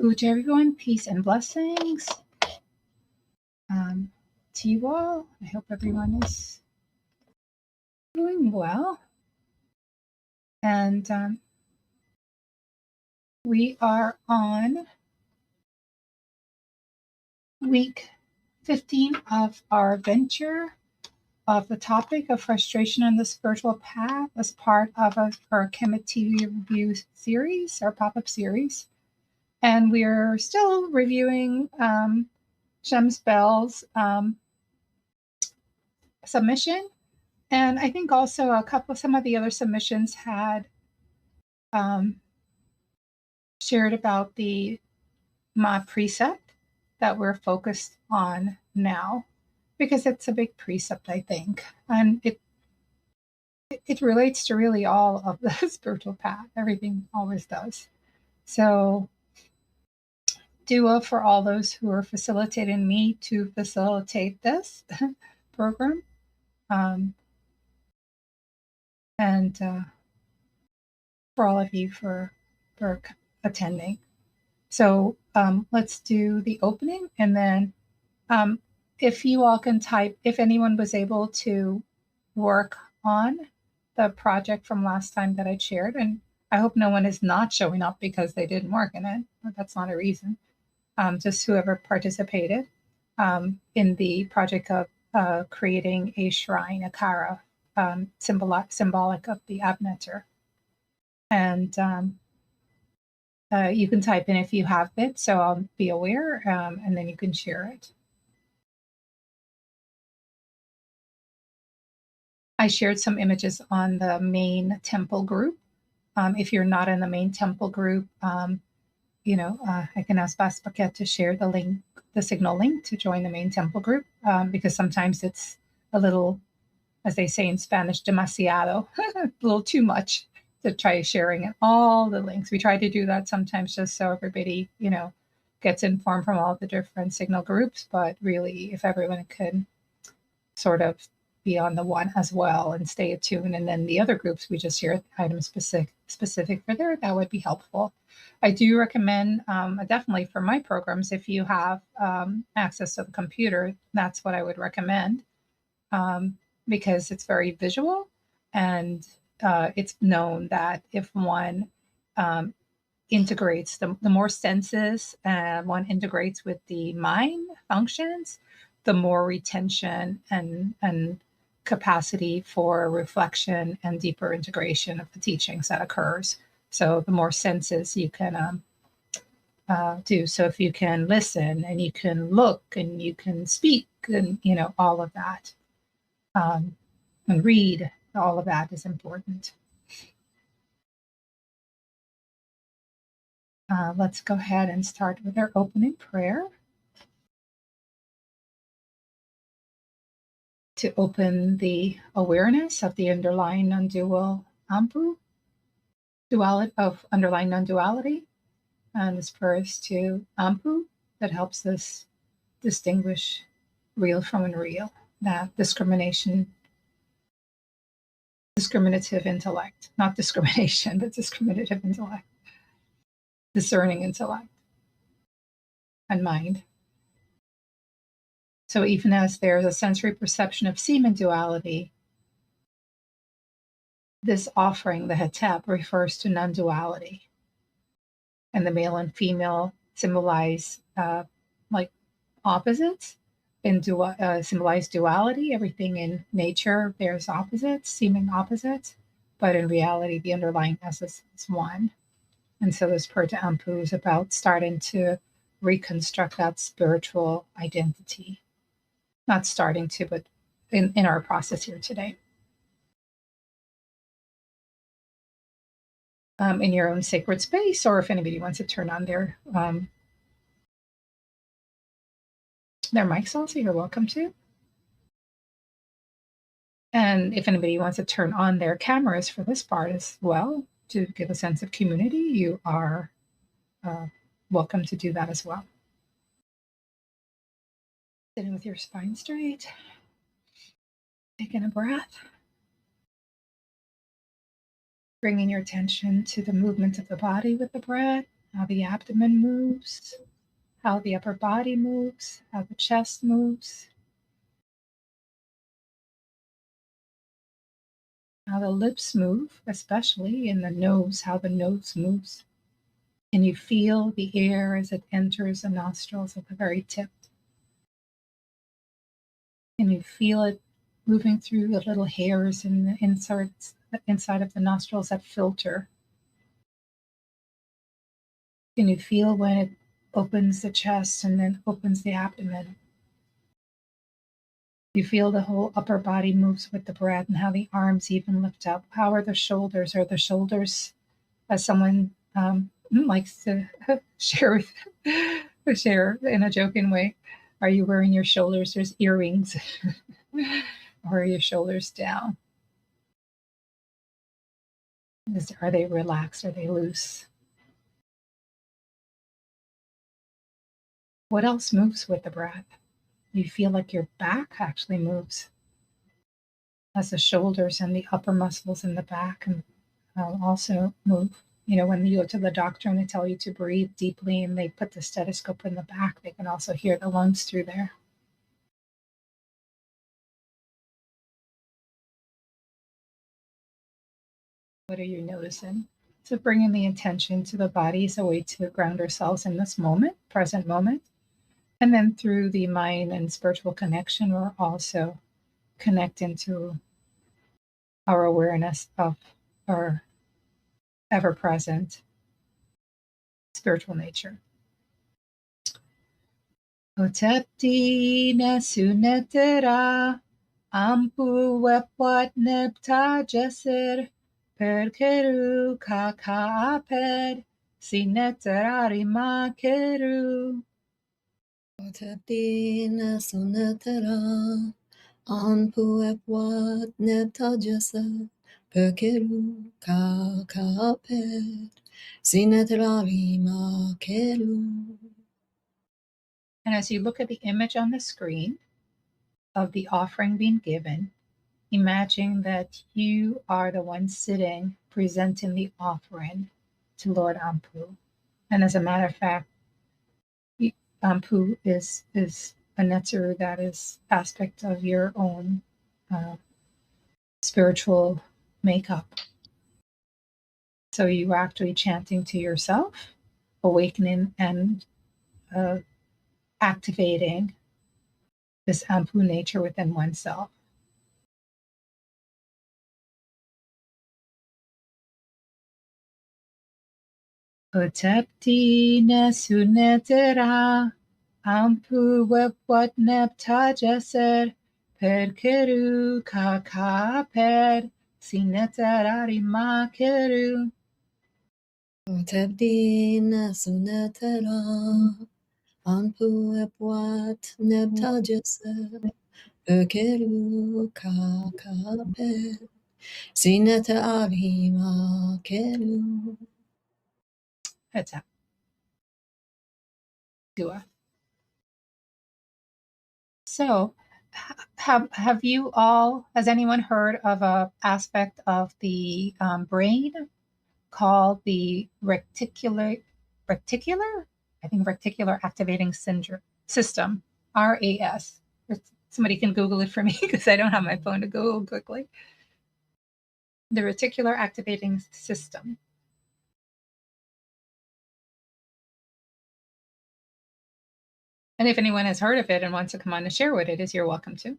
To everyone, peace and blessings to you all. I hope everyone is doing well. And we are on week 15 of our venture of the topic of frustration on the spiritual path as part of our KMTTV review series, our pop-up series. And we're still reviewing Shem's Bell's submission. And I think also some of the other submissions had shared about the Ma precept that we're focused on now, because it's a big precept, I think, and it relates to really all of the spiritual path. Everything always does. So dua for all those who are facilitating me to facilitate this program, and for all of you for attending. So let's do the opening, and then if you all can type, if anyone was able to work on the project from last time that I shared, and I hope no one is not showing up because they didn't work in it. That's not a reason. Just whoever participated in the project of creating a shrine, a kara, symbolic of the Abneter. And you can type in if you have it, so I'll be aware, and then you can share it. I shared some images on the main temple group. If you're not in the main temple group, I can ask Baspaket to share the link, the signal link to join the main temple group, because sometimes it's a little, as they say in Spanish, demasiado, a little too much to try sharing all the links. We try to do that sometimes just so everybody, gets informed from all the different signal groups. But really, if everyone could sort of be on the one as well and stay attuned, and then the other groups we just share items specific for there, that would be helpful. I do recommend definitely for my programs, if you have access to the computer, that's what I would recommend, because it's very visual, and it's known that if one integrates, the more senses one integrates with the mind functions, the more retention and capacity for reflection and deeper integration of the teachings that occurs. So the more senses you can do. So if you can listen and you can look and you can speak and, all of that, and read, all of that is important. Let's go ahead and start with our opening prayer. To open the awareness of the underlying non-dual duality of underlying non-duality, and this prayer is to Ampu, that helps us distinguish real from unreal, that discriminative intellect, not discrimination, but discriminative intellect, discerning intellect, and mind. So even as there's a sensory perception of semen duality, this offering, the hetep, refers to non-duality. And the male and female symbolize like opposites, and symbolize duality. Everything in nature bears opposites, seeming opposites, but in reality, the underlying essence is one. And so this prayer to Ampu is about starting to reconstruct that spiritual identity. Not starting to, but in our process here today. In your own sacred space, or if anybody wants to turn on their mics also, you're welcome to. And if anybody wants to turn on their cameras for this part as well, to give a sense of community, you are welcome to do that as well. Sitting with your spine straight, taking a breath, bringing your attention to the movement of the body with the breath, how the abdomen moves, how the upper body moves, how the chest moves, how the lips move, especially in the nose, how the nose moves. Can you feel the air as it enters the nostrils at the very tip? Can you feel it moving through the little hairs in the inside of the nostrils that filter? Can you feel when it opens the chest and then opens the abdomen? You feel the whole upper body moves with the breath and how the arms even lift up. How are the shoulders? Are the shoulders, as someone likes to share share in a joking way, are you wearing your shoulders? There's earrings, or are your shoulders down? Are they relaxed? Are they loose? What else moves with the breath? You feel like your back actually moves as the shoulders and the upper muscles in the back and also move. You know, when you go to the doctor and they tell you to breathe deeply and they put the stethoscope in the back, they can also hear the lungs through there. What are you noticing? So bringing the intention to the body is a way to ground ourselves in this moment, present moment. And then through the mind and spiritual connection, we're also connecting to our awareness of our ever present spiritual nature. Otepti nesunetera ampu wepwat nepta jesir perkeru kakaaped sineterari makeru. Otepti nesunetera ampu wepwat nepta jesir perkeru kakaaped sineterari makeru. And as you look at the image on the screen of the offering being given, imagine that you are the one sitting presenting the offering to Lord Ampu. And as a matter of fact, Ampu is a Netzeru that is aspect of your own spiritual makeup. So you are actually chanting to yourself, awakening and activating this Ampu nature within oneself. Otepti nesunetera ampu wepwat nepta jesser perkeru kakaped sineterari makeru. Otepti nesunetera ampu wepwat nepta jesir perkeru kakaaped sineterari makeru. That's a dua. So, have you all? Has anyone heard of a aspect of the brain called the reticular? I think reticular activating system, RAS. Somebody can Google it for me because I don't have my phone to Google quickly. The reticular activating system. And if anyone has heard of it and wants to come on and share what it is, you're welcome to.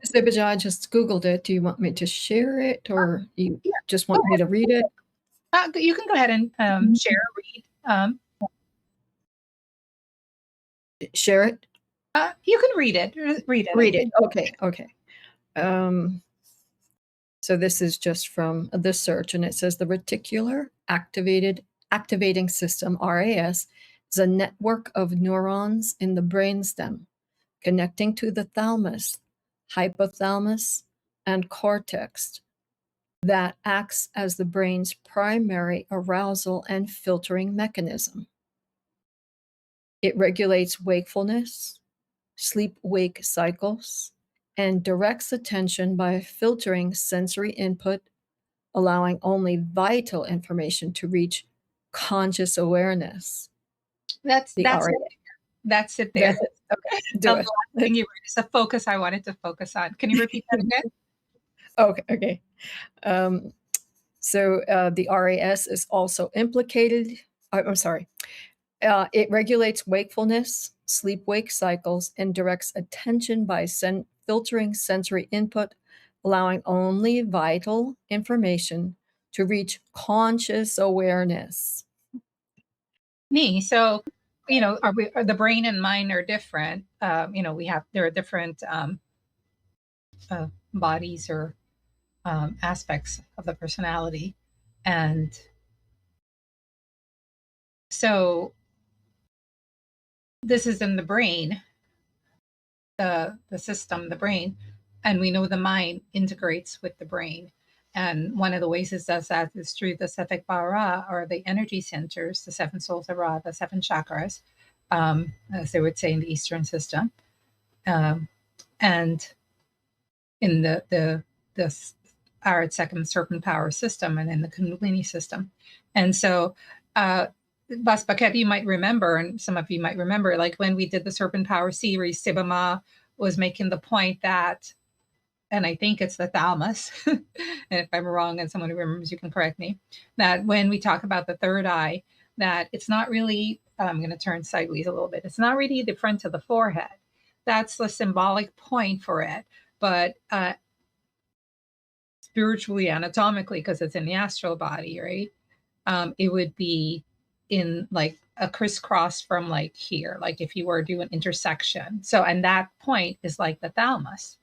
Seba, I just Googled it. Do you want me to share it or you just want me to read it? You can go ahead and share, read. Share it? You can read it. Read it. Read it. Okay. So this is just from the search, and it says the Reticular Activating System, RAS, is a network of neurons in the brainstem connecting to the thalamus, hypothalamus, and cortex that acts as the brain's primary arousal and filtering mechanism. It regulates wakefulness, sleep-wake cycles, and directs attention by filtering sensory input, allowing only vital information to reach conscious awareness. That's The that's RA. it. That's it That's there. it. Okay, The do it. last thing you were is a focus I wanted to focus on. Can you repeat that again? Okay, okay. Um, the RAS is also implicated. I'm sorry. It regulates wakefulness, sleep-wake cycles, and directs attention by filtering sensory input, allowing only vital information to reach conscious awareness. Me. So, are the brain and mind are different. There are different bodies or aspects of the personality. And so this is in the brain, the system, the brain, and we know the mind integrates with the brain. And one of the ways it does that is through the Satvik Bara, or the energy centers, the seven souls of Ra, the seven chakras, as they would say in the Eastern system. And in the Arad second serpent power system, and in the Kundalini system. And so Baspaket, you might remember, and some of you might remember, like when we did the serpent power series, Seba was making the point that, and I think it's the thalamus, and if I'm wrong and someone who remembers, you can correct me, that when we talk about the third eye, that it's not really, I'm going to turn sideways a little bit, it's not really the front of the forehead. That's the symbolic point for it. But spiritually, anatomically, because it's in the astral body, right? It would be in like a crisscross from like here, like if you were to do an intersection. So, and that point is like the thalamus.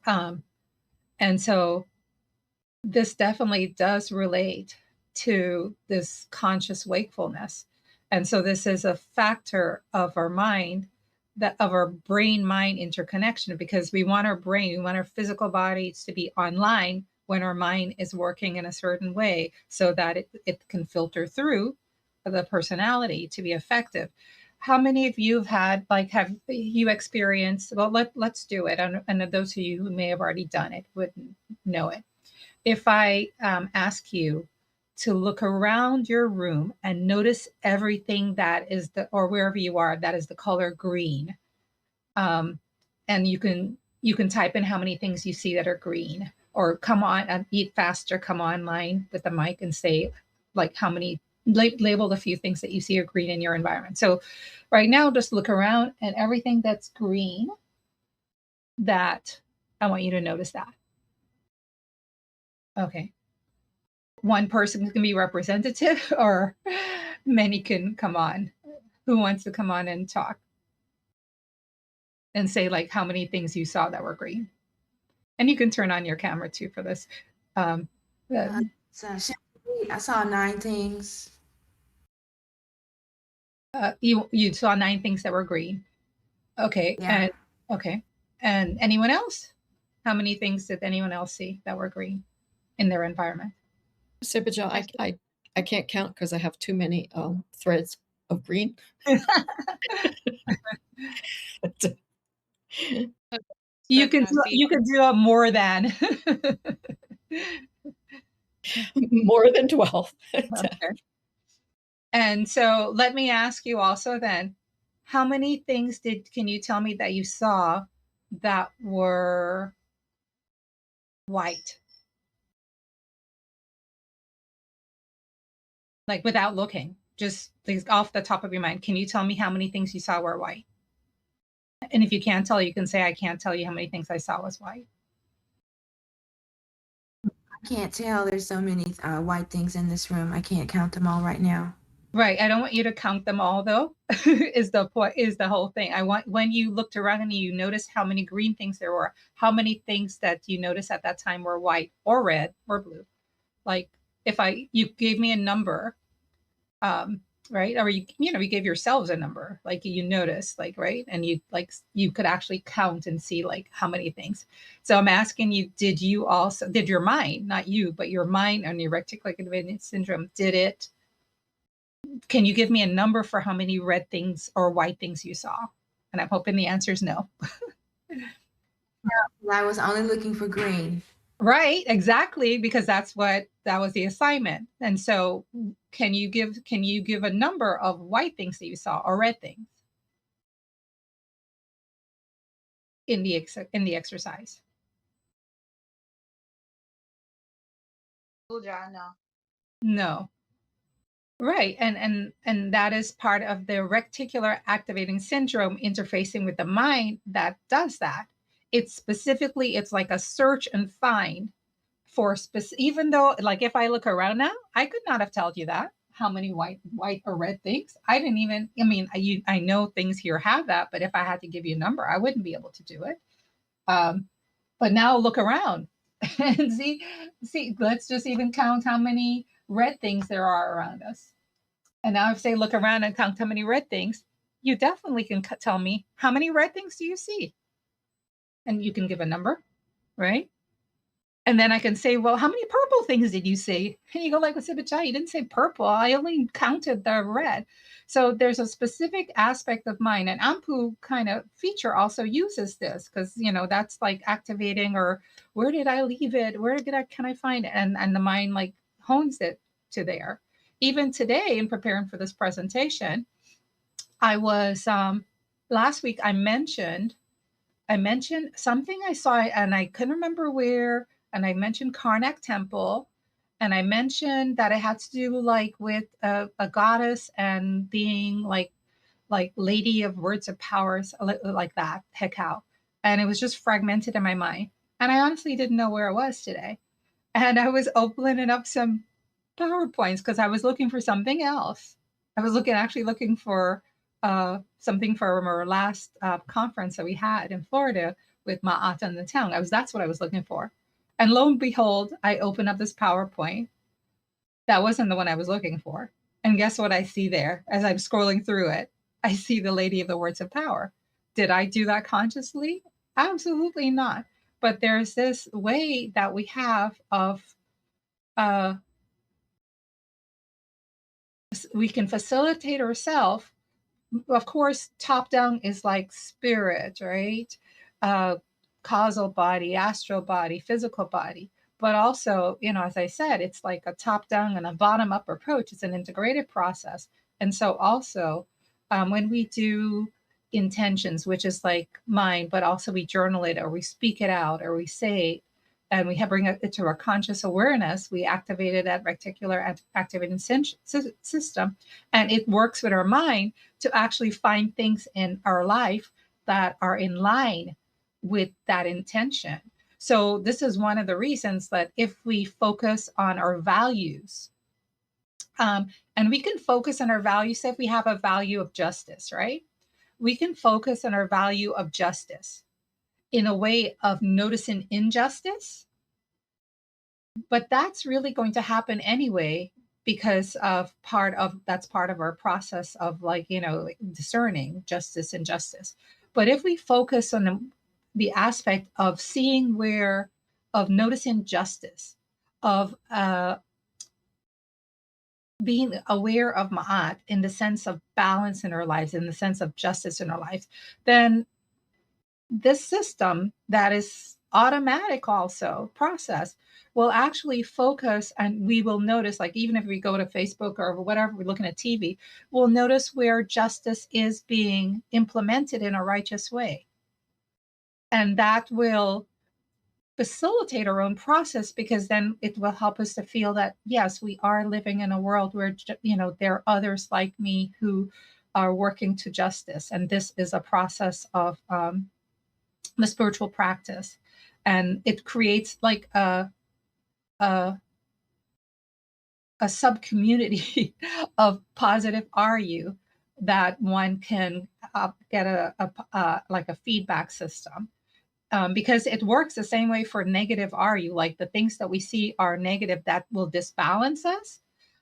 And so this definitely does relate to this conscious wakefulness. And so this is a factor of our mind, that of our brain mind interconnection, because we want our brain, we want our physical bodies to be online when our mind is working in a certain way, so that it can filter through the personality to be effective. How many of you have you experienced, well, let's do it, and those of you who may have already done it would know it. If I ask you to look around your room and notice everything that is or wherever you are, that is the color green, and you can type in how many things you see that are green, or come on and eat faster, come online with the mic and say like how many, label a few things that you see are green in your environment. So right now, just look around and everything that's green, that I want you to notice that. Okay. One person can be representative, or many can come on. Who wants to come on and talk and say like how many things you saw that were green? And you can turn on your camera too for this. Um, uh, I saw 9 things. you saw 9 things that were green. Okay, Yeah. and anyone else? How many things did anyone else see that were green in their environment? Seba, I can't count because I have too many threads of green. You can do more than more than 12. okay. And so let me ask you also then, how many things can you tell me that you saw that were white? Like without looking, just off the top of your mind, can you tell me how many things you saw were white? And if you can't tell, you can say, I can't tell you how many things I saw was white. I can't tell. There's so many white things in this room. I can't count them all right now. Right. I don't want you to count them all, though, is the point, is the whole thing. I want, when you looked around and you noticed how many green things there were, how many things that you noticed at that time were white or red or blue. Like if you gave me a number, right? Or you gave yourselves a number, like you noticed, like, right? And you could actually count and see like how many things. So I'm asking you, did your mind, not you, but your mind on your reticular activating syndrome, can you give me a number for how many red things or white things you saw? And I'm hoping the answer is no. I was only looking for green. Right, exactly, because that was the assignment. And so can you give a number of white things that you saw or red things in the exercise? No. No. Right. And that is part of the reticular activating syndrome interfacing with the mind that does that. It's like a search and find for specific, even though, like, if I look around now, I could not have told you that how many white or red things. I didn't even, I mean, I know things here have that, but if I had to give you a number, I wouldn't be able to do it. um, but now look around and see, let's just even count how many red things there are around us. And now if I say look around and count how many red things, you definitely can tell me how many red things do you see, and you can give a number, right? And then I can say, well, how many purple things did you see? And you go like, well, Seba, you didn't say purple. I only counted the red. So there's a specific aspect of mind. And Ampu kind of feature also uses this because, that's like activating, or where did I leave it? Can I find it? And the mind like hones it to there. Even today in preparing for this presentation, I was, last week I mentioned something I saw and I couldn't remember where. And I mentioned Karnak Temple. And I mentioned that it had to do like with a goddess and being like lady of words of powers, like that, Hekau. And it was just fragmented in my mind. And I honestly didn't know where it was today. And I was opening up some PowerPoints because I was looking for something else. I was actually looking for something from our last conference that we had in Florida with Ma'at and the town. That's what I was looking for. And lo and behold, I open up this PowerPoint. That wasn't the one I was looking for. And guess what I see there as I'm scrolling through it? I see the Lady of the Words of Power. Did I do that consciously? Absolutely not. But there's this way that we have of uh, we can facilitate ourselves. Of course, top down is like spirit, right? uh, Causal body, astral body, physical body. But also, as I said, it's like a top down and a bottom up approach. It's an integrated process. And so also, when we do intentions, which is like mind, but also we journal it or we speak it out or we say, and we bring it to our conscious awareness, we activated that reticular activating system, and it works with our mind to actually find things in our life that are in line with that intention. So this is one of the reasons that if we focus on our values, and we can focus on our values, say if we have a value of justice, right? We can focus on our value of justice in a way of noticing injustice, but that's really going to happen anyway because of that's part of our process of like discerning justice and justice. But if we focus on the aspect of seeing of noticing justice, of being aware of ma'at in the sense of balance in our lives, in the sense of justice in our lives, then this system that is automatic also process will actually focus, and we will notice, like even if we go to Facebook or whatever, we're looking at TV, we'll notice where justice is being implemented in a righteous way. And that will facilitate our own process, because then it will help us to feel that yes, we are living in a world where there are others like me who are working to justice, and this is a process of the spiritual practice, and it creates like a, a sub community of positive RU that one can get like a feedback system, because it works the same way for negative RU. Like the things that we see are negative that will disbalance us.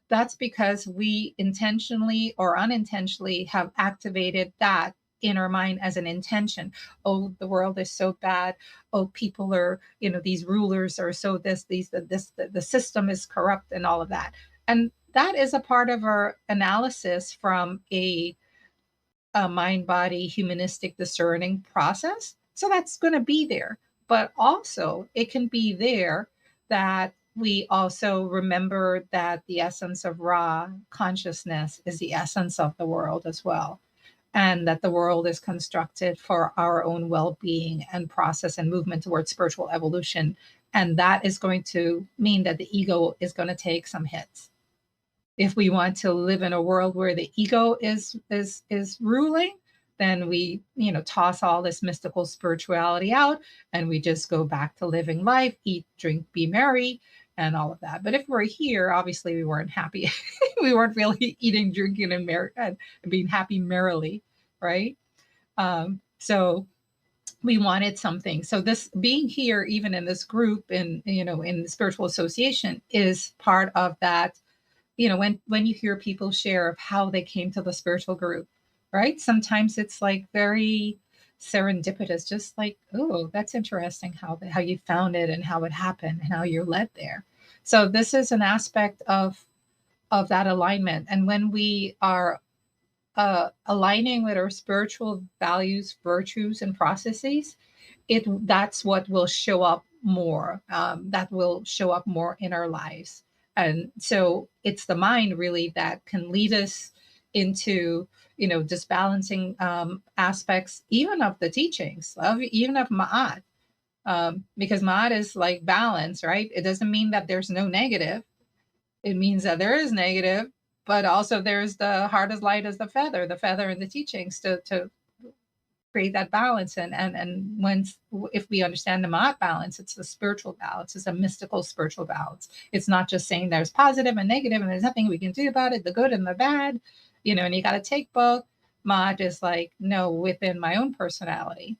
That's because we intentionally or unintentionally have activated that in our mind as an intention. Oh, the world is so bad. Oh, people are, these rulers are so the system is corrupt and all of that. And that is a part of our analysis from a mind body humanistic discerning process. So that's going to be there. but also it can be there that we also remember that the essence of Ra consciousness is the essence of the world as well, and that the world is constructed for our own well-being and process and movement towards spiritual evolution. And that is going to mean that the ego is going to take some hits. If we want to live in a world where the ego is ruling, then we, toss all this mystical spirituality out, and we just go back to living life, eat, drink, be merry, and all of that. But if we're here, obviously we weren't happy. We weren't really eating, drinking, and being happy merrily, right? So we wanted something. So this being here, even in this group, in in the spiritual association, is part of that. When you hear people share of how they came to the spiritual group, right? Sometimes it's like very serendipitous, just like, oh, that's interesting how you found it and how it happened and how you're led there. So this is an aspect of that alignment. And when we are aligning with our spiritual values, virtues, and processes, that's what will show up more. That will show up more in our lives. And so it's the mind really that can lead us into disbalancing aspects even of the teachings of even of Ma'at, because Ma'at is like balance, right? It doesn't mean that there's no negative. It means that there is negative, but also there's the heart as light as the feather in the teachings to create that balance. And when, if we understand the Ma'at balance, it's a spiritual balance, it's a mystical spiritual balance. It's not just saying there's positive and negative and there's nothing we can do about it, the good and the bad, and you got to take both. Ma'at is like, no, within my own personality,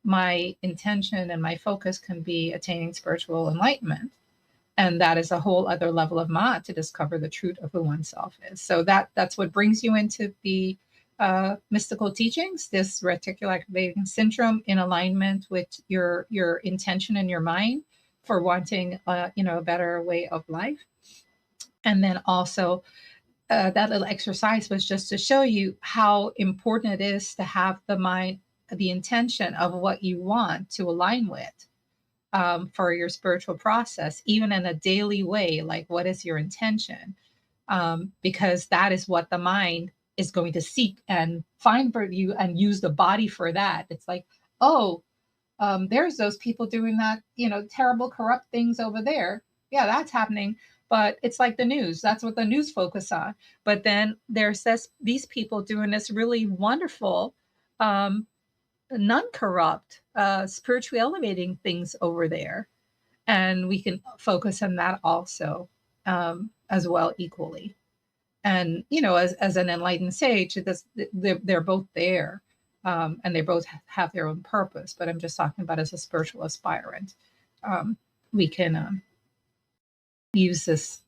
my intention and my focus can be attaining spiritual enlightenment. And that is a whole other level of Ma'at, to discover the truth of who oneself is. So that's what brings you into the mystical teachings, this reticular activating syndrome, in alignment with your intention and your mind for wanting a better way of life. And then also that little exercise was just to show you how important it is to have the mind, the intention of what you want to align with, for your spiritual process, even in a daily way. Like, what is your intention? Because that is what the mind is going to seek and find for you, and use the body for that. It's like, oh, there's those people doing that, terrible, corrupt things over there. Yeah, that's happening. But it's like the news. That's what the news focus on. But then there's these people doing this really wonderful, non-corrupt, spiritually elevating things over there, and we can focus on that also, as well, equally. And as an enlightened sage, they're both there, and they both have their own purpose. But I'm just talking about as a spiritual aspirant, we can use this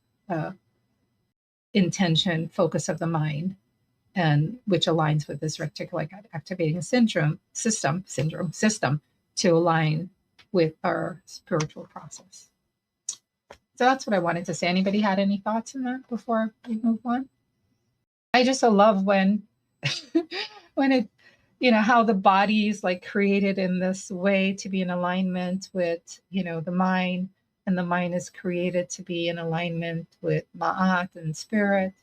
intention, focus of the mind, and which aligns with this reticular activating system to align with our spiritual process. So that's what I wanted to say. Anybody had any thoughts on that before we move on? I just love when when it, how the body is like created in this way to be in alignment with, the mind, and the mind is created to be in alignment with Ma'at and spirit.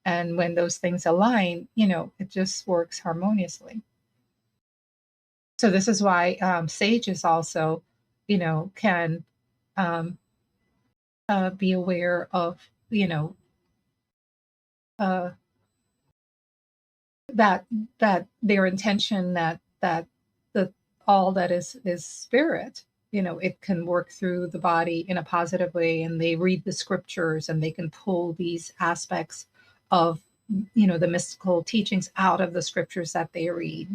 And when those things align, it just works harmoniously. So this is why sages also, can be aware of, uh, that their intention, that the all that is spirit, it can work through the body in a positive way, and they read the scriptures and they can pull these aspects of the mystical teachings out of the scriptures that they read,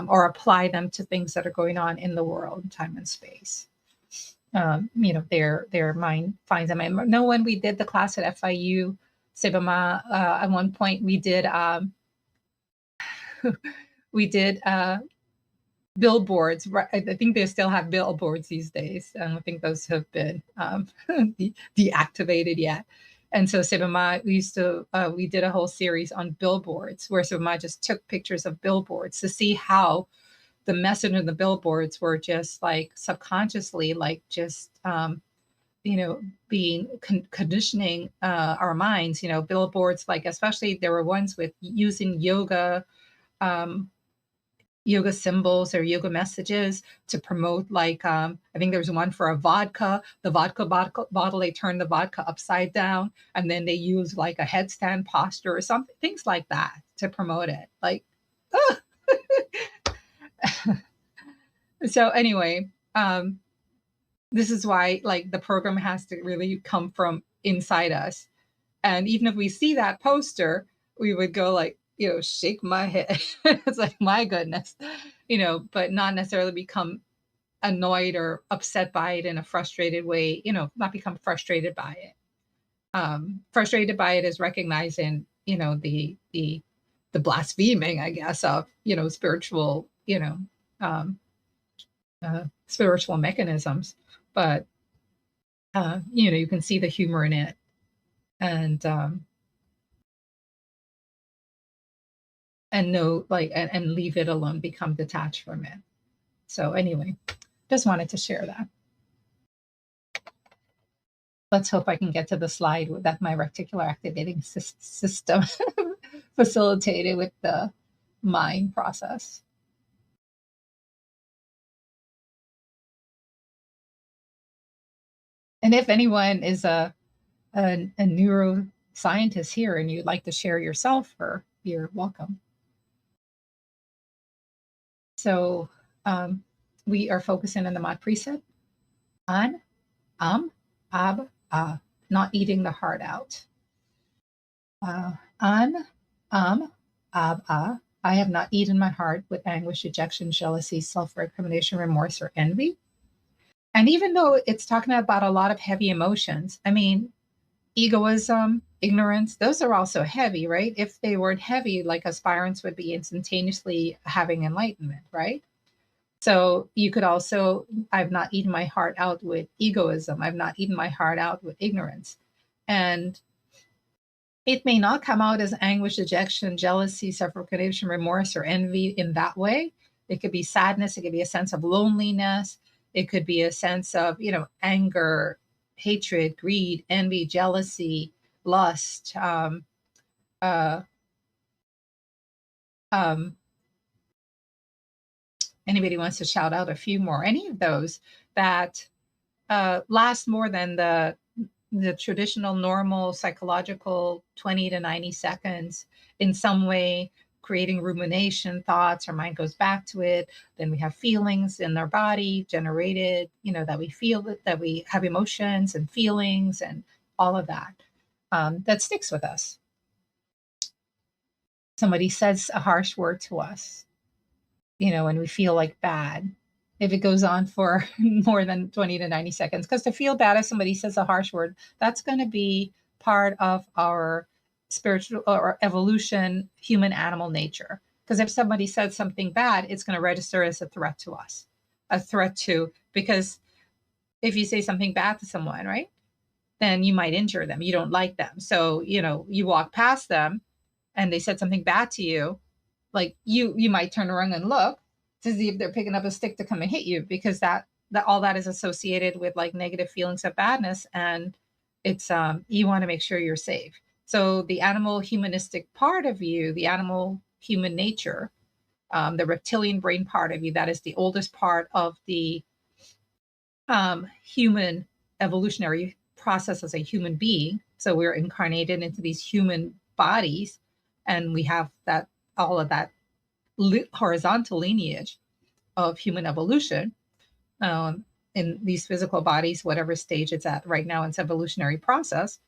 or apply them to things that are going on in the world, time and space. Their mind finds them. I know when we did the class at FIU, Seba, at one point we did we did billboards. Right? I think they still have billboards these days. I don't think those have been deactivated yet. And so Seba, we did a whole series on billboards, where Seba just took pictures of billboards to see how the message in the billboards were just like subconsciously, like just, being conditioning our minds, billboards, like especially there were ones with using um, yoga symbols or yoga messages to promote, like, I think there was one for a vodka, the vodka bottle, they turned the vodka upside down and then they use like a headstand posture or something, things like that to promote it. Like, so anyway, this is why like the program has to really come from inside us. And even if we see that poster, we would go like, shake my head. It's like, my goodness, but not necessarily become annoyed or upset by it in a frustrated way, not become frustrated by it. Frustrated by it is recognizing, the blaspheming, I guess, of, spiritual, spiritual mechanisms. But, you can see the humor in it. And know, like, and leave it alone, become detached from it. So anyway, just wanted to share that. Let's hope I can get to the slide that my reticular activating system facilitated with the mind process. And if anyone is a neuroscientist here and you'd like to share yourself, or you're welcome. So we are focusing on the mod precept on ab, not eating the heart out. An, ab, I have not eaten my heart with anguish, dejection, jealousy, self-recrimination, remorse, or envy. And even though it's talking about a lot of heavy emotions, I mean, egoism, ignorance, those are also heavy, right? If they weren't heavy, like aspirants would be instantaneously having enlightenment, right? So you could also, I've not eaten my heart out with egoism. I've not eaten my heart out with ignorance. And it may not come out as anguish, dejection, jealousy, self-recrimination, remorse, or envy in that way. It could be sadness. It could be a sense of loneliness. It could be a sense of, anger, hatred, greed, envy, jealousy, lust, uh, um, anybody wants to shout out a few more, any of those that last more than the traditional normal psychological 20 to 90 seconds, in some way creating rumination thoughts. Our mind goes back to it. Then we have feelings in our body generated, that we feel, that we have emotions and feelings and all of that, that sticks with us. Somebody says a harsh word to us, and we feel like bad. If it goes on for more than 20 to 90 seconds, because to feel bad if somebody says a harsh word, that's going to be part of our spiritual or evolution, human animal nature. Because if somebody said something bad, it's going to register as a threat to us, because if you say something bad to someone, right, then you might injure them. You don't like them. So, you walk past them and they said something bad to you, like you might turn around and look to see if they're picking up a stick to come and hit you, because that all that is associated with like negative feelings of badness, and it's you want to make sure you're safe. So the animal humanistic part of you, the animal human nature, the reptilian brain part of you, that is the oldest part of the human evolutionary process as a human being. So we're incarnated into these human bodies, and we have that, all of that horizontal lineage of human evolution, in these physical bodies, whatever stage it's at right now in its evolutionary process.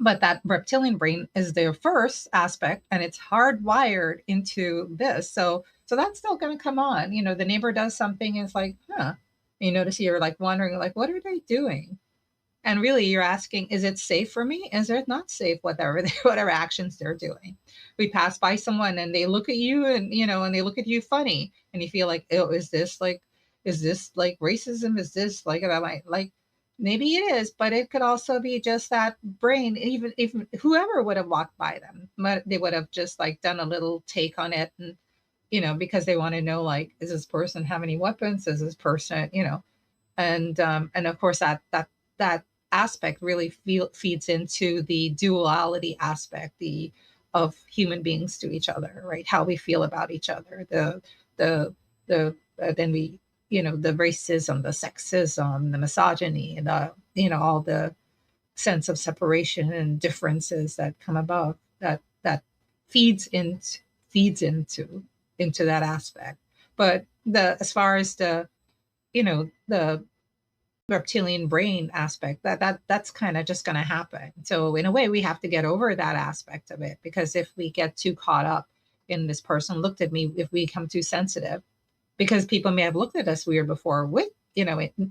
But that reptilian brain is their first aspect, and it's hardwired into this. So that's still going to come on. The neighbor does something, and it's like, huh. You notice you're like wondering, like, what are they doing? And really, you're asking, is it safe for me? Is it not safe? Whatever actions they're doing. We pass by someone and they look at you, and and they look at you funny, and you feel like, oh, is this like racism? Is this like, am I like? Maybe it is, but it could also be just that brain. Even if whoever would have walked by them, but they would have just like done a little take on it, and because they want to know, like, is this person have any weapons? Is this person, and of course that aspect really feeds into the duality aspect, of human beings to each other, right? How we feel about each other, the then we, the racism, the sexism, the misogyny, and all the sense of separation and differences that come about, that feeds in into that aspect. But the as far as the reptilian brain aspect, that's kind of just going to happen. So in a way, we have to get over that aspect of it, because if we get too caught up in this person looked at me, if we become too sensitive, because people may have looked at us weird before with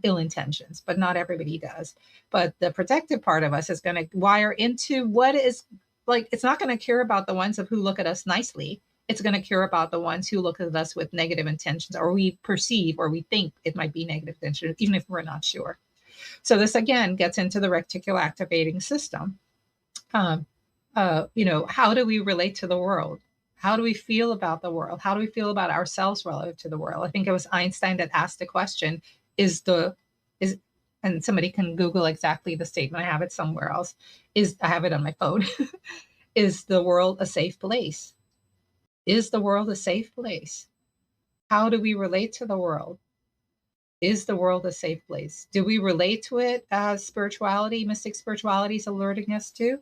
ill intentions, but not everybody does. But the protective part of us is going to wire into what is, like, it's not going to care about the ones of who look at us nicely. It's going to care about the ones who look at us with negative intentions, or we perceive or we think it might be negative intention, even if we're not sure. So this again gets into the reticular activating system. How do we relate to the world? How do we feel about the world? How do we feel about ourselves relative to the world? I think it was Einstein that asked the question, is and somebody can Google exactly the statement. I have it somewhere else. I have it on my phone. Is the world a safe place? Is the world a safe place? How do we relate to the world? Is the world a safe place? Do we relate to it as spirituality, mystic spirituality is alerting us to?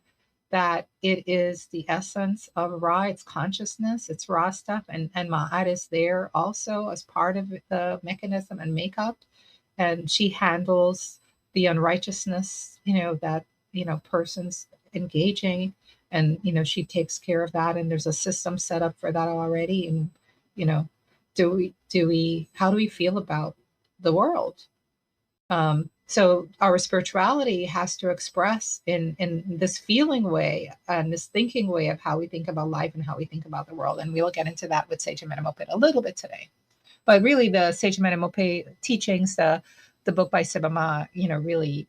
That it is the essence of Ra, it's consciousness, it's Ra stuff, and Ma'at is there also as part of the mechanism and makeup. And she handles the unrighteousness, that, persons engaging, and, she takes care of that. And there's a system set up for that already. And, you know, how do we feel about the world? So our spirituality has to express in this feeling way and this thinking way of how we think about life and how we think about the world. And we'll get into that with Sage Amenemopet a little bit today. But really, the Sage Amenemopet teachings, the book by Seba, really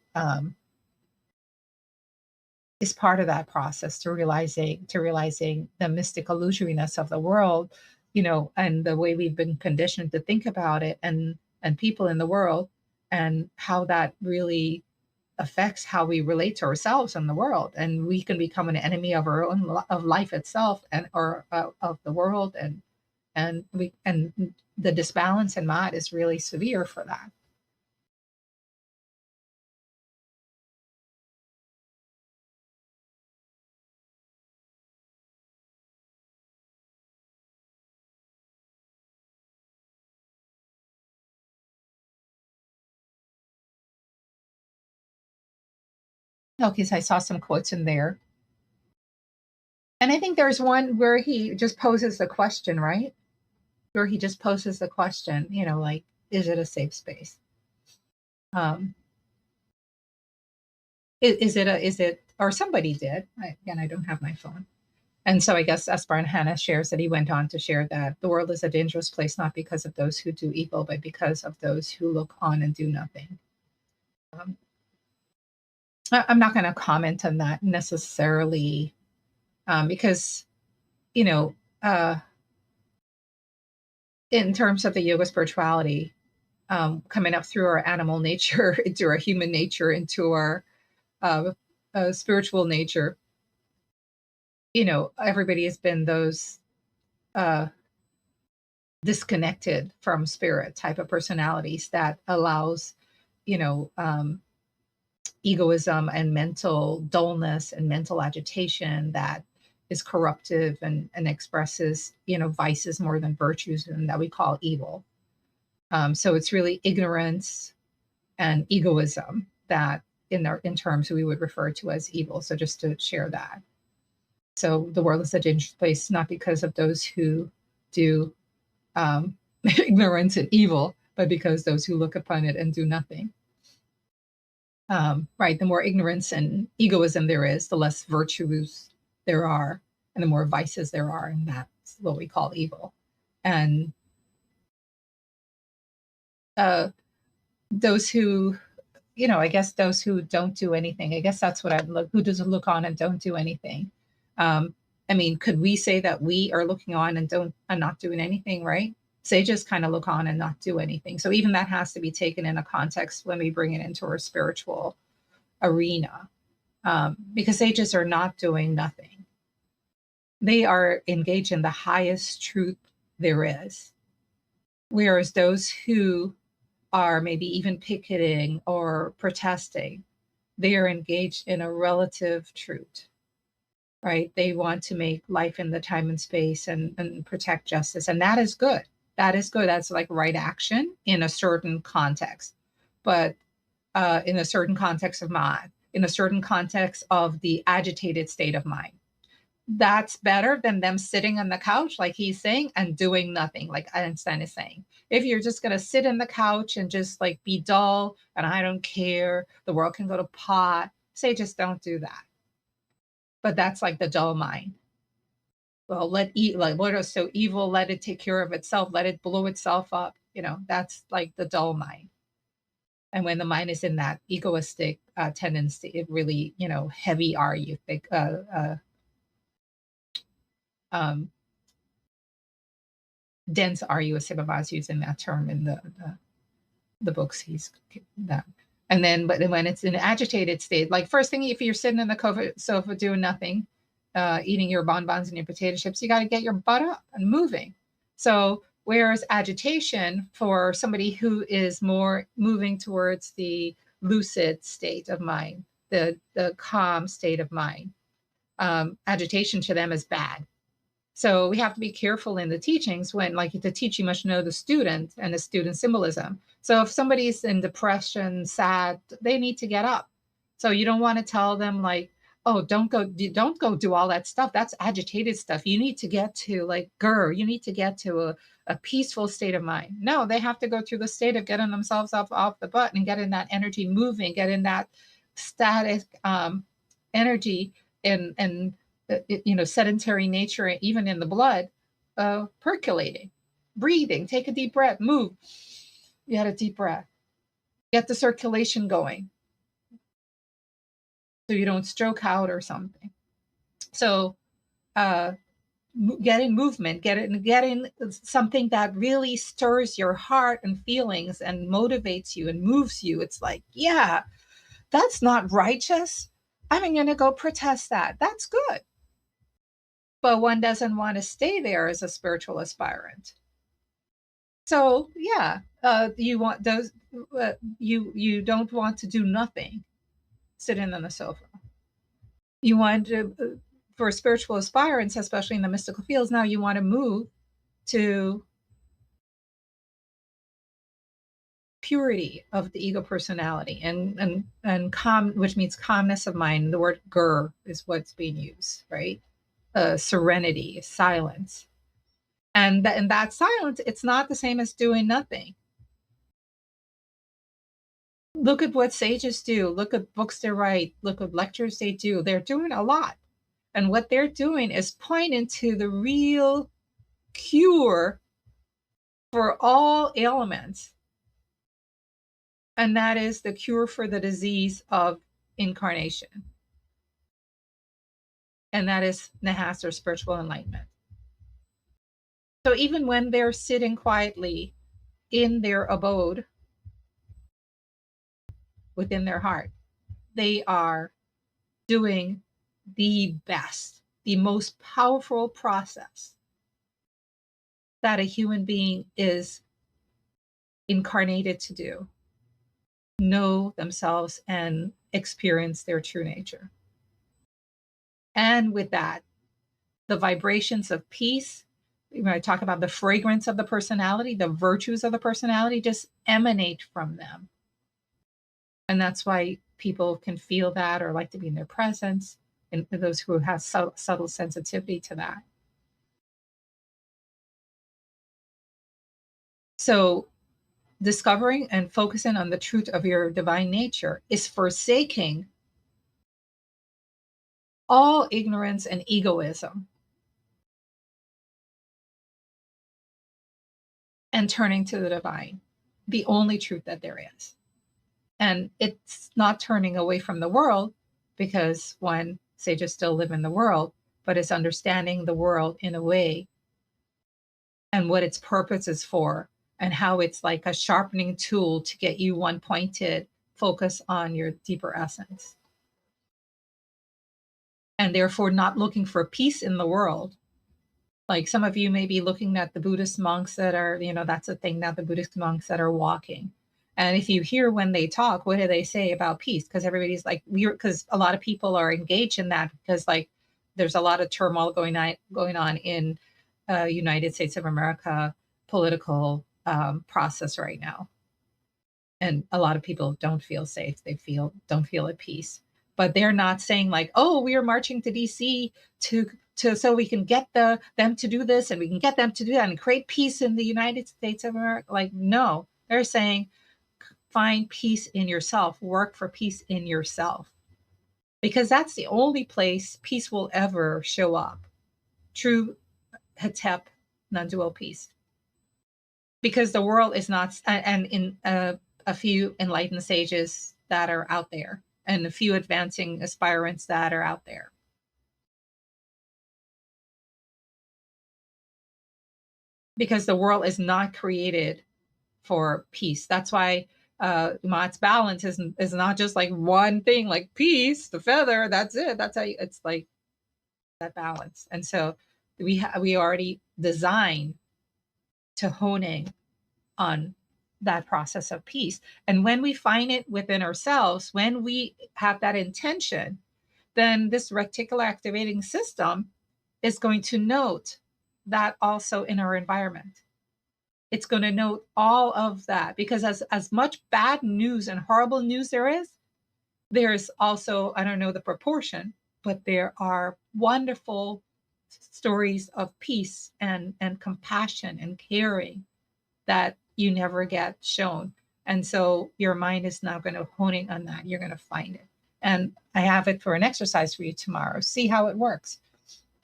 is part of that process to realizing the mystic illusoriness of the world, and the way we've been conditioned to think about it, and people in the world, and how that really affects how we relate to ourselves and the world. And we can become an enemy of our own, of life itself, and or of the world, and the disbalance in Ma'at is really severe for that. Okay, so I saw some quotes in there. And I think there's one where he just poses the question, right? Where he just poses the question, like, is it a safe space? Um, is it, or somebody did. Again, I don't have my phone. And so I guess Esper Hannah shares that he went on to share that the world is a dangerous place, not because of those who do evil, but because of those who look on and do nothing. I'm not going to comment on that necessarily, because, you know, uh, in terms of the yoga spirituality, coming up through our animal nature, into our human nature, into our uh, spiritual nature, everybody has been those uh, disconnected from spirit type of personalities that allows, egoism and mental dullness and mental agitation that is corruptive, and expresses, vices more than virtues, and that we call evil. So it's really ignorance and egoism that in terms we would refer to as evil. So just to share that. So the world is a dangerous place, not because of those who do ignorance and evil, but because those who look upon it and do nothing. Right. The more ignorance and egoism there is, the less virtues there are, and the more vices there are, and that's what we call evil. And those who, I guess those who don't do anything, I guess that's what I look, who doesn't look on and don't do anything. I mean, could we say that we are looking on and not doing anything, right? Sages kind of look on and not do anything. So even that has to be taken in a context when we bring it into our spiritual arena, because sages are not doing nothing. They are engaged in the highest truth there is. Whereas those who are maybe even picketing or protesting, they are engaged in a relative truth, right? They want to make life in the time and space and protect justice. And that is good. That is good. That's like right action in a certain context. But in a certain context of mind, in a certain context of the agitated state of mind, that's better than them sitting on the couch, like he's saying, and doing nothing, like Einstein is saying. If you're just going to sit in the couch and just like be dull and I don't care, the world can go to pot, say just don't do that. But that's like the dull mind. Well, like what is so evil, let it take care of itself, let it blow itself up. That's like the dull mind. And when the mind is in that egoistic tendency, it really, heavy are you think um, dense are you, as Seba is using that term in the books he's that. And then, but when it's in an agitated state, like first thing, if you're sitting in the sofa doing nothing, eating your bonbons and your potato chips, you got to get your butt up and moving. So whereas agitation for somebody who is more moving towards the lucid state of mind, the calm state of mind, agitation to them is bad. So we have to be careful in the teachings when, like, to teach, you must know the student and the student symbolism. So if somebody's in depression, sad, they need to get up. So you don't want to tell them like, oh, don't go do all that stuff. That's agitated stuff. You need to get to like you need to get to a peaceful state of mind. No, they have to go through the state of getting themselves up off the butt and getting that energy moving, getting that static energy and sedentary nature, even in the blood, percolating, breathing, take a deep breath, move. You had a deep breath. Get the circulation going so you don't stroke out or something. So getting movement, getting something that really stirs your heart and feelings and motivates you and moves you. It's like, yeah, that's not righteous. I'm going to go protest that. That's good. But one doesn't want to stay there as a spiritual aspirant. So yeah, you want those. You don't want to do nothing, sitting on the sofa. You want to, for spiritual aspirants, especially in the mystical fields. Now you want to move to purity of the ego personality and calm, which means calmness of mind. The word gur is what's being used, right? Serenity, silence. And in that silence, it's not the same as doing nothing. Look at what sages do. Look at books they write. Look at lectures they do. They're doing a lot. And what they're doing is pointing to the real cure for all ailments. And that is the cure for the disease of incarnation. And that is Nahas, or spiritual enlightenment. So even when they're sitting quietly in their abode within their heart, they are doing the best, the most powerful process that a human being is incarnated to do: know themselves and experience their true nature. And with that, the vibrations of peace, when I talk about the fragrance of the personality, the virtues of the personality just emanate from them. And that's why people can feel that or like to be in their presence, and those who have subtle sensitivity to that. So discovering and focusing on the truth of your divine nature is forsaking all ignorance and egoism and turning to the divine, the only truth that there is. And it's not turning away from the world, because one, sages still live in the world, but it's understanding the world in a way and what its purpose is for, and how it's like a sharpening tool to get you one pointed focus on your deeper essence. And therefore not looking for peace in the world. Like some of you may be looking at the Buddhist monks that are, that's a thing now, the Buddhist monks that are walking. And if you hear when they talk, what do they say about peace? Because everybody's like, because a lot of people are engaged in that, because like there's a lot of turmoil going on in United States of America political process right now. And a lot of people don't feel safe. They don't feel at peace. But they're not saying like, oh, we are marching to DC to so we can get them to do this and we can get them to do that and create peace in the United States of America. Like, no, they're saying find peace in yourself, work for peace in yourself. Because that's the only place peace will ever show up. True Hetep, non-dual peace. Because the world is not, and in a few enlightened sages that are out there, and a few advancing aspirants that are out there. Because the world is not created for peace. That's why Maat's balance is not just like one thing, like peace, the feather, that's it. That's how it's like that balance. And so we already designed to hone in on that process of peace. And when we find it within ourselves, when we have that intention, then this reticular activating system is going to note that also in our environment. It's going to note all of that, because as much bad news and horrible news there's also, I don't know the proportion, but there are wonderful stories of peace and compassion and caring that you never get shown. And so your mind is now going to hone in on that. You're going to find it. And I have it for an exercise for you tomorrow. See how it works.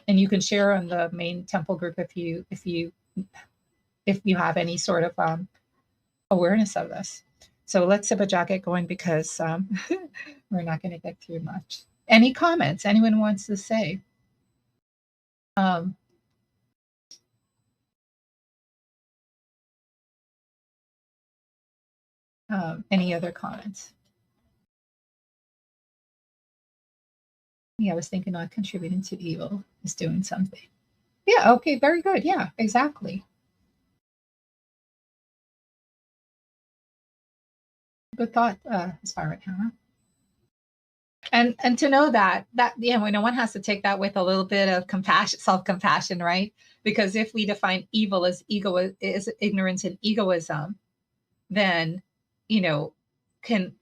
And you can share on the main temple group if you have any sort of awareness of this. So let's Seba get going, because we're not going to get through much. Any comments anyone wants to say? Any other comments? Yeah, I was thinking not contributing to evil is doing something. Yeah, okay, very good. Yeah, exactly. Good thought, Aspirant Hannah. And to know that no one has to take that with a little bit of compassion, self-compassion, right? Because if we define evil as ignorance and egoism, then can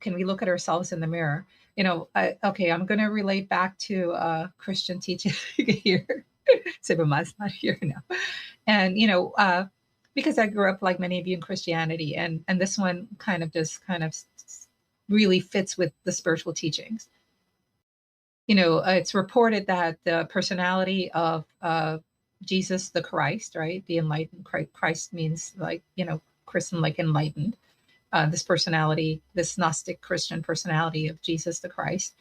we look at ourselves in the mirror? Okay, I'm going to relate back to Christian teaching here. Seba not here now, and because I grew up like many of you in Christianity, and this one kind of really fits with the spiritual teachings. It's reported that the personality of Jesus the Christ, right? The enlightened Christ means like, Christian, like enlightened. This personality, this Gnostic Christian personality of Jesus the Christ,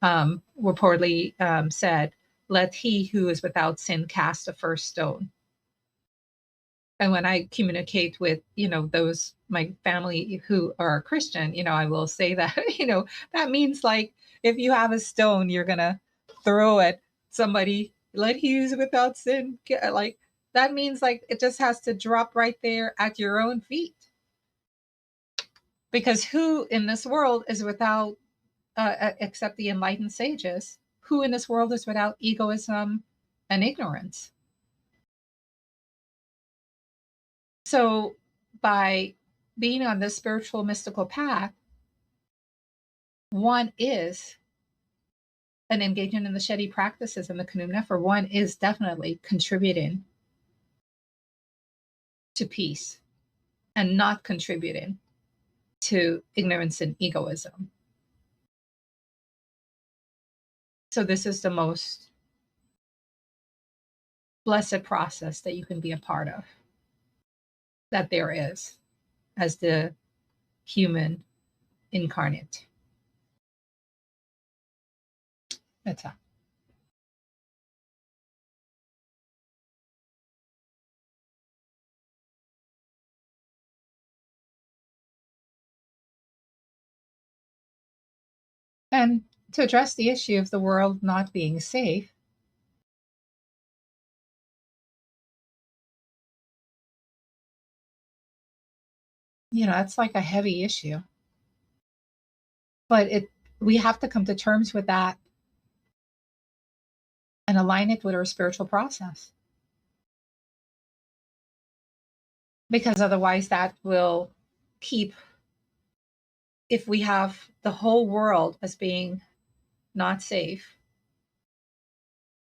reportedly said, "Let he who is without sin cast the first stone." And when I communicate with, those, my family who are Christian, I will say that, that means like, if you have a stone, you're going to throw at somebody, let he who's without sin, like, that means like, it just has to drop right there at your own feet. Because who in this world is without, except the enlightened sages, who in this world is without egoism and ignorance? So by being on this spiritual mystical path, one is an engagement in the Shedi practices and the Kanumna, for one is definitely contributing to peace and not contributing to ignorance and egoism. So this is the most blessed process that you can be a part of, that there is, as the human incarnate. That's all. And to address the issue of the world not being safe, it's like a heavy issue. But we have to come to terms with that and align it with our spiritual process. Because otherwise that will keep, if we have the whole world as being not safe,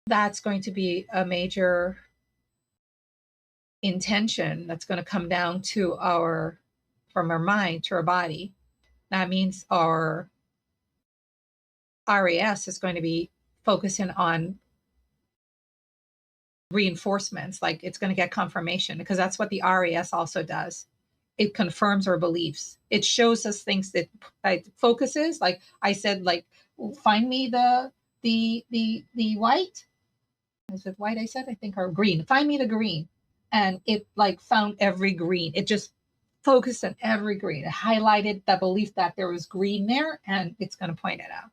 that's going to be a major intention that's going to come down to from our mind to our body. That means our RAS is going to be focusing on reinforcements, like it's going to get confirmation, because that's what the RAS also does. It confirms our beliefs. It shows us things that focuses, like I said, like find me the white. Is it white? I said, I think, or green. Find me the green. And it like found every green. It just focused on every green. It highlighted the belief that there was green there, and it's going to point it out.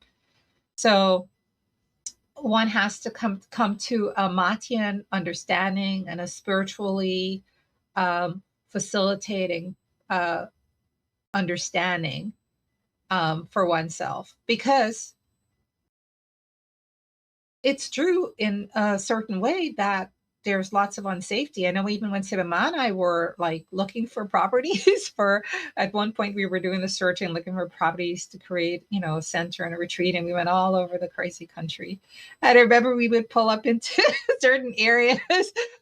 So one has to come to a Matian understanding and a spiritually facilitating understanding for oneself, because it's true in a certain way that there's lots of unsafety. I know even when Seba and I were like looking for properties for, at one point we were doing the search and looking for properties to create, a center and a retreat, and we went all over the crazy country. And I remember we would pull up into certain areas.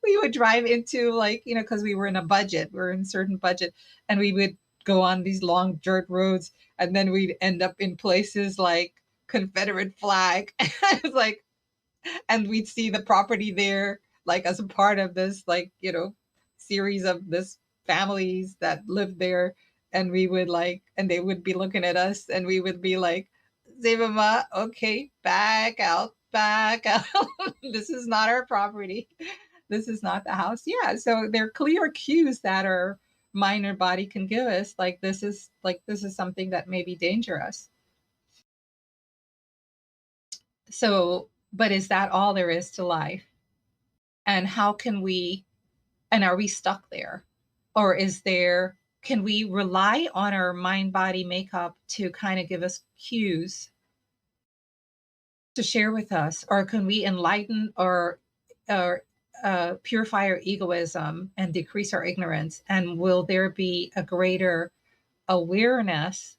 We would drive into like, because we were in a budget, we were in a certain budget, and we would go on these long dirt roads, and then we'd end up in places like Confederate flag. I was like, and we'd see the property there like as a part of this like series of this families that lived there, and we would like, and they would be looking at us, and we would be like, Zebama, okay, back out, back out. This is not our property, this is not the house. Yeah, so they're clear cues that our mind or body can give us, like this is something that may be dangerous. So, but is that all there is to life? And how can we, and are we stuck there? Or can we rely on our mind body makeup to kind of give us cues to share with us? Or can we enlighten or purify our egoism and decrease our ignorance? And will there be a greater awareness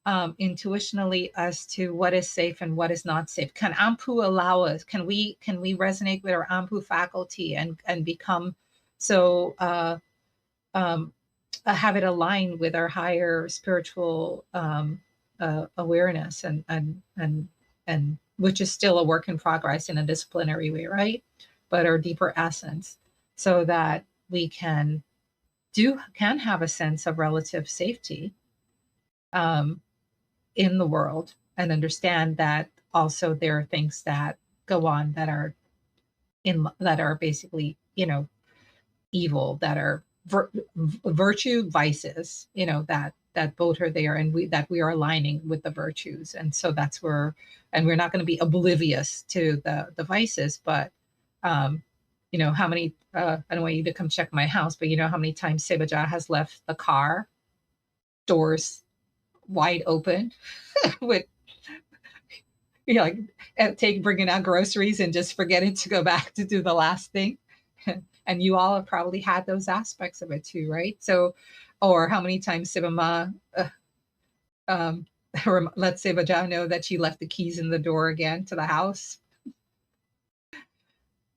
intuitionally as to what is safe and what is not safe? Can Ampu allow us? Can we resonate with our Ampu faculty and become so have it aligned with our higher spiritual awareness and which is still a work in progress in a disciplinary way, right? But our deeper essence, so that we can have a sense of relative safety in the world, and understand that also there are things that go on that are basically evil, that are virtue vices, that both are there, and we are aligning with the virtues. And so that's where, and we're not going to be oblivious to the vices, but how many I don't want you to come check my house, but how many times Sebaja has left the car doors wide open with like bringing out groceries and just forgetting to go back to do the last thing. And you all have probably had those aspects of it too, right? So, or how many times Sibama let Sibaja know that she left the keys in the door again to the house.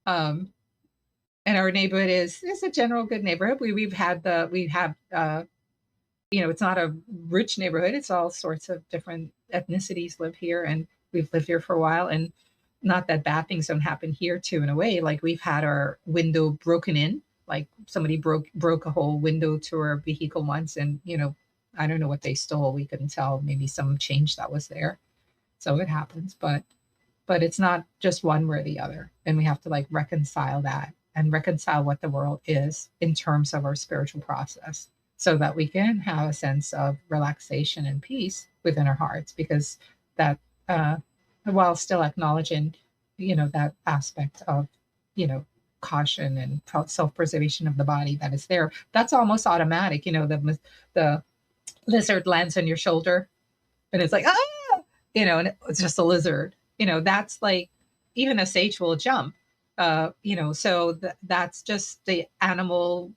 And our neighborhood is a general good neighborhood. We have it's not a rich neighborhood. It's all sorts of different ethnicities live here, and we've lived here for a while. And not that bad things don't happen here too, in a way. Like we've had our window broken in, like somebody broke a whole window to our vehicle once, and I don't know what they stole. We couldn't tell. Maybe some change that was there. So it happens, but it's not just one or the other, and we have to like reconcile that and reconcile what the world is in terms of our spiritual process, so that we can have a sense of relaxation and peace within our hearts, because that while still acknowledging, that aspect of, you know, caution and self-preservation of the body that is there. That's almost automatic. The lizard lands on your shoulder and it's like, ah, and it's just a lizard. That's like, even a sage will jump. So that's just the animal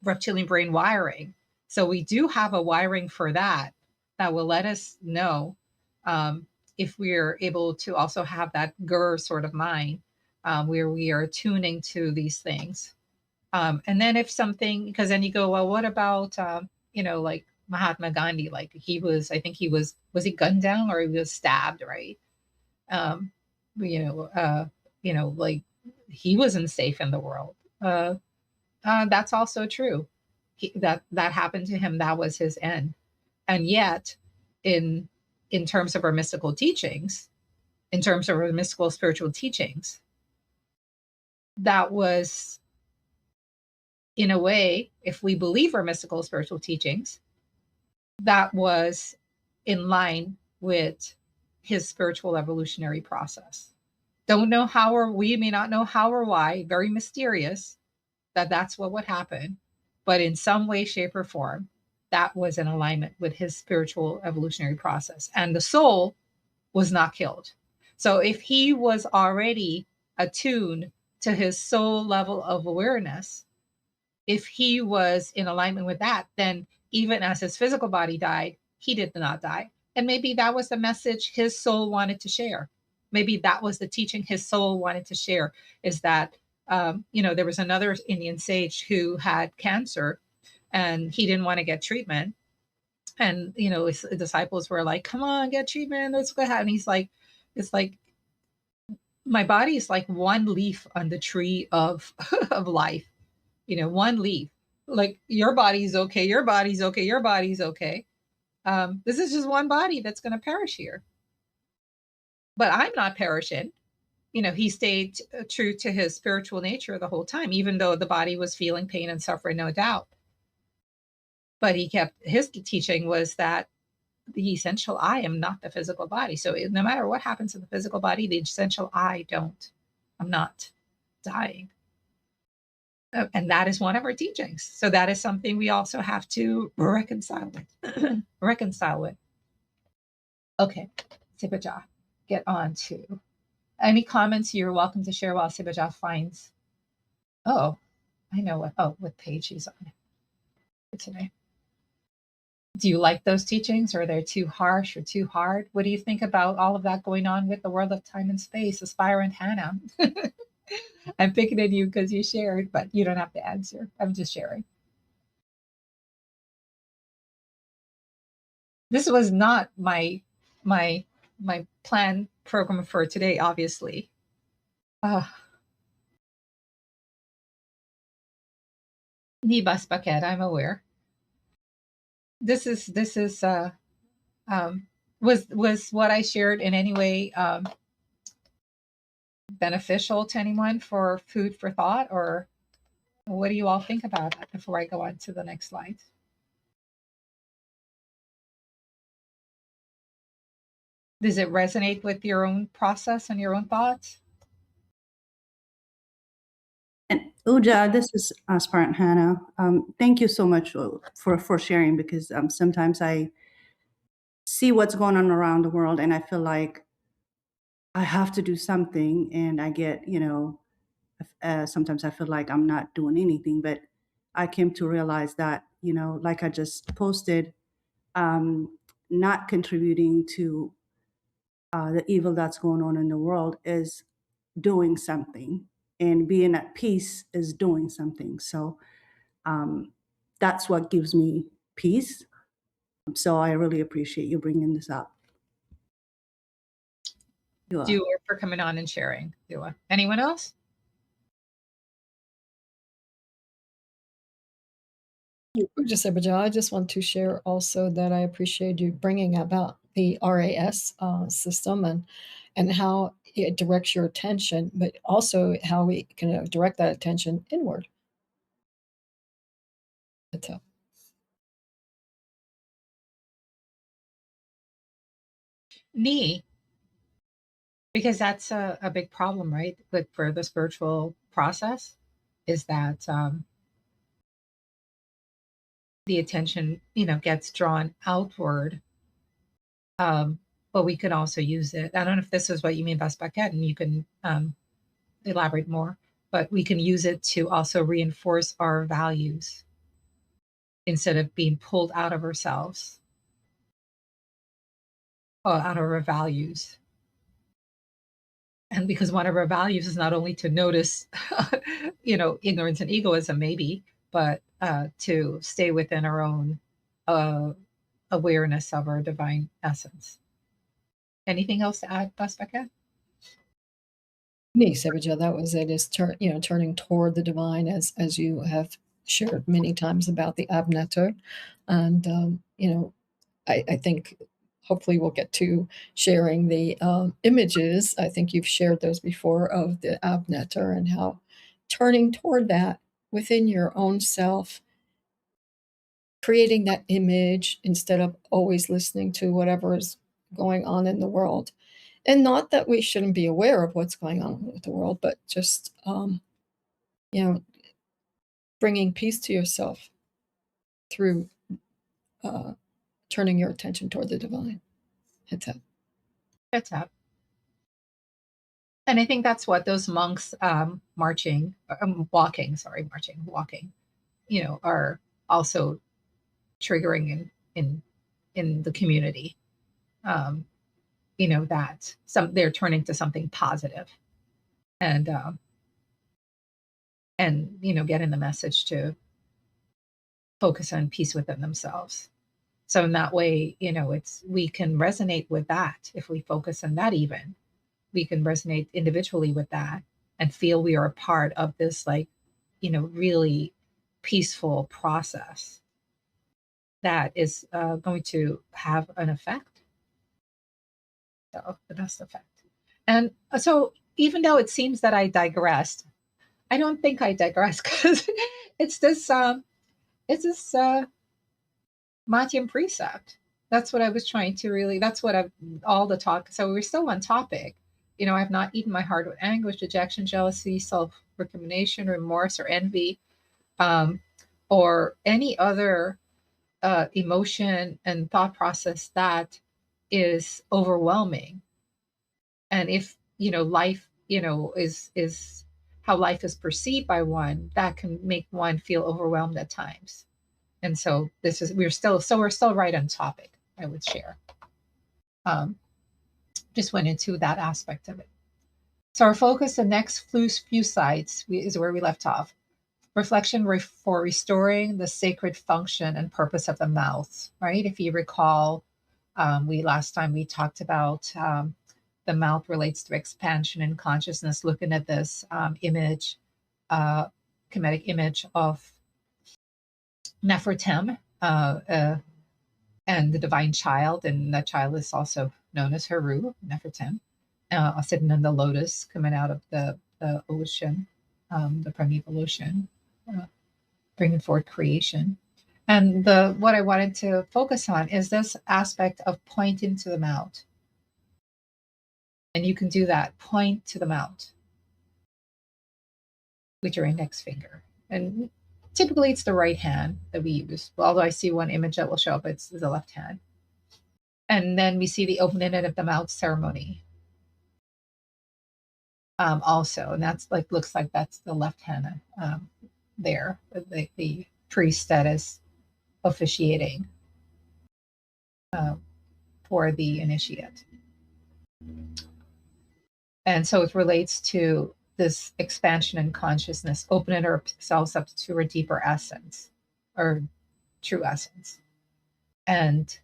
reptilian brain wiring. So we do have a wiring for that will let us know, if we're able to also have that gur sort of mind, where we are tuning to these things. And then if something, because then you go, well, what about, like Mahatma Gandhi? Like I think was he gunned down or he was stabbed, right? Um, you know, like he wasn't safe in the world. That's also true. That happened to him. That was his end. And yet, in in terms of our mystical teachings, in terms of our mystical spiritual teachings, that was, in a way, if we believe our mystical spiritual teachings, that was in line with his spiritual evolutionary process. Don't know how, or we may not know how or why, very mysterious, that's what would happen. But in some way, shape, or form, that was in alignment with his spiritual evolutionary process. And the soul was not killed. So if he was already attuned to his soul level of awareness, if he was in alignment with that, then even as his physical body died, he did not die. And maybe that was the message his soul wanted to share. Maybe that was the teaching his soul wanted to share, is that, there was another Indian sage who had cancer and he didn't want to get treatment. And, his disciples were like, come on, get treatment. That's what happened. He's like, it's like, my body is like one leaf on the tree of, of life, one leaf. Like your body's okay, your body's okay, your body's okay. This is just one body that's going to perish here. But I'm not perishing. He stayed true to his spiritual nature the whole time, even though the body was feeling pain and suffering, no doubt. But he kept, his teaching was that the essential I am not the physical body. So no matter what happens to the physical body, the essential I'm not dying. And that is one of our teachings. So that is something we also have to reconcile with. reconcile with. Okay, Sibaja, get on to any comments you're welcome to share while Sibaja finds. Oh, I know what page he's on today. Do you like those teachings, or they're too harsh or too hard? What do you think about all of that going on with the world of time and space, Aspirant Hannah? I'm picking at you because you shared, but you don't have to answer. I'm just sharing. This was not my planned program for today, obviously. Nibas Paquet, I'm aware. This is was what I shared in any way beneficial to anyone for food for thought, or what do you all think about that before I go on to the next slide? Does it resonate with your own process and your own thoughts? And Uja, this is Aspirant Hannah. Thank you so much for sharing, because sometimes I see what's going on around the world and I feel like I have to do something, and I get, sometimes I feel like I'm not doing anything, but I came to realize that, like I just posted, not contributing to the evil that's going on in the world is doing something, and being at peace is doing something. So that's what gives me peace. So I really appreciate you bringing this up. Dua, for coming on and sharing. Dua. Anyone else? I just want to share also that I appreciate you bringing about the RAS system and how it directs your attention, but also how we can direct that attention inward. Ni, Because that's a big problem, right? With for the spiritual process, is that the attention, gets drawn outward. But we could also use it. I don't know if this is what you mean by spaquette, and you can elaborate more. But we can use it to also reinforce our values instead of being pulled out of ourselves or out of our values. And because one of our values is not only to notice, ignorance and egoism, maybe, but to stay within our own uh, awareness of our divine essence. Anything else to add, Basbeka? Me, Sebaja, that was it. Is turning toward the divine, as you have shared many times about the Abnetter, and I think hopefully we'll get to sharing the images. I think you've shared those before of the Abnetter and how turning toward that within your own self, creating that image instead of always listening to whatever is going on in the world. And not that we shouldn't be aware of what's going on with the world, but just, you know, bringing peace to yourself through uh, turning your attention toward the divine. It's a That's up. And I think that's what those monks walking, are also triggering in the community. Um, that they're turning to something positive, and getting the message to focus on peace within themselves. So in that way, we can resonate with that if we focus on that. Even we can resonate individually with that and feel we are a part of this, like, really peaceful process that is going to have an effect. So the best effect. And so even though it seems that I digressed, I don't think I digressed because it's this Matian precept. That's what I was trying to really, that's what I've, all the talk. So we're still on topic. I've not eaten my heart with anguish, dejection, jealousy, self recrimination, remorse, or envy, um, or any other emotion and thought process that is overwhelming. And if, life, is how life is perceived by one, that can make one feel overwhelmed at times. And so we're still right on topic, I would share. Just went into that aspect of it. So our focus, the next few slides, is where we left off. Reflection for restoring the sacred function and purpose of the mouth, right? If you recall, last time we talked about the mouth relates to expansion and consciousness, looking at this image, comedic image of Nefertem, and the divine child, and that child is also known as Heru, Nefertem, sitting in the lotus coming out of the ocean, the primeval ocean, bringing forth creation. And what I wanted to focus on is this aspect of pointing to the mount. And you can do that, point to the mount with your index finger. And typically it's the right hand that we use, although I see one image that will show up, it's the left hand. And then we see the opening of the mouth ceremony. Also, and that's like, looks like that's the left hand there, the priest that is officiating for the initiate. And so it relates to this expansion in consciousness, opening ourselves up to a deeper essence or true essence. And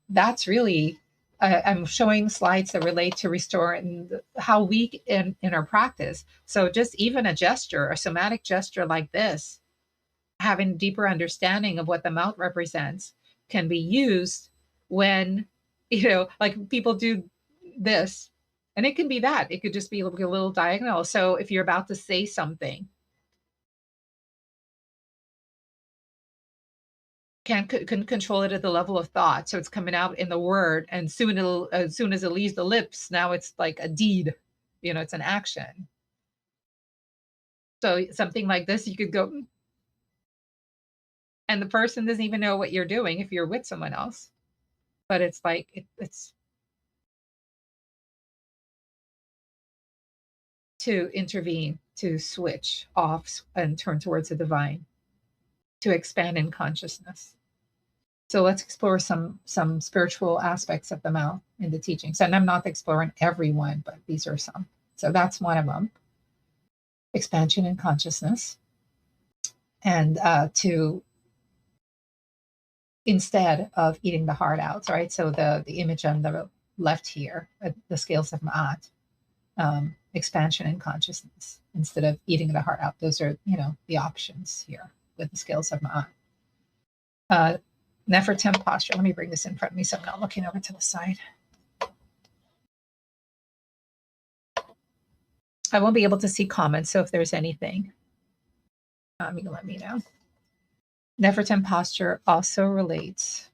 that's really, I'm showing slides that relate to restoring how we in our practice. So just even a gesture, a somatic gesture like this, having deeper understanding of what the mouth represents, can be used when, like people do this. And it can be that. It could just be like a little diagonal. So if you're about to say something, can control it at the level of thought. So it's coming out in the word, and soon as soon as it leaves the lips, now it's like a deed. It's an action. So something like this, you could go, and the person doesn't even know what you're doing if you're with someone else. But it's like it's to intervene, to switch off and turn towards the divine, to expand in consciousness. So let's explore some spiritual aspects of the mouth in the teachings. And I'm not exploring every one, but these are some. So that's one of them. Expansion in consciousness. And to, instead of eating the heart out, right? So the image on the left here, the scales of Ma'at, expansion in consciousness instead of eating the heart out. Those are, the options here with the scales of Ma'at. Nefertim posture. Let me bring this in front of me so I'm not looking over to the side. I won't be able to see comments, so if there's anything, you can let me know. Nefertim posture also relates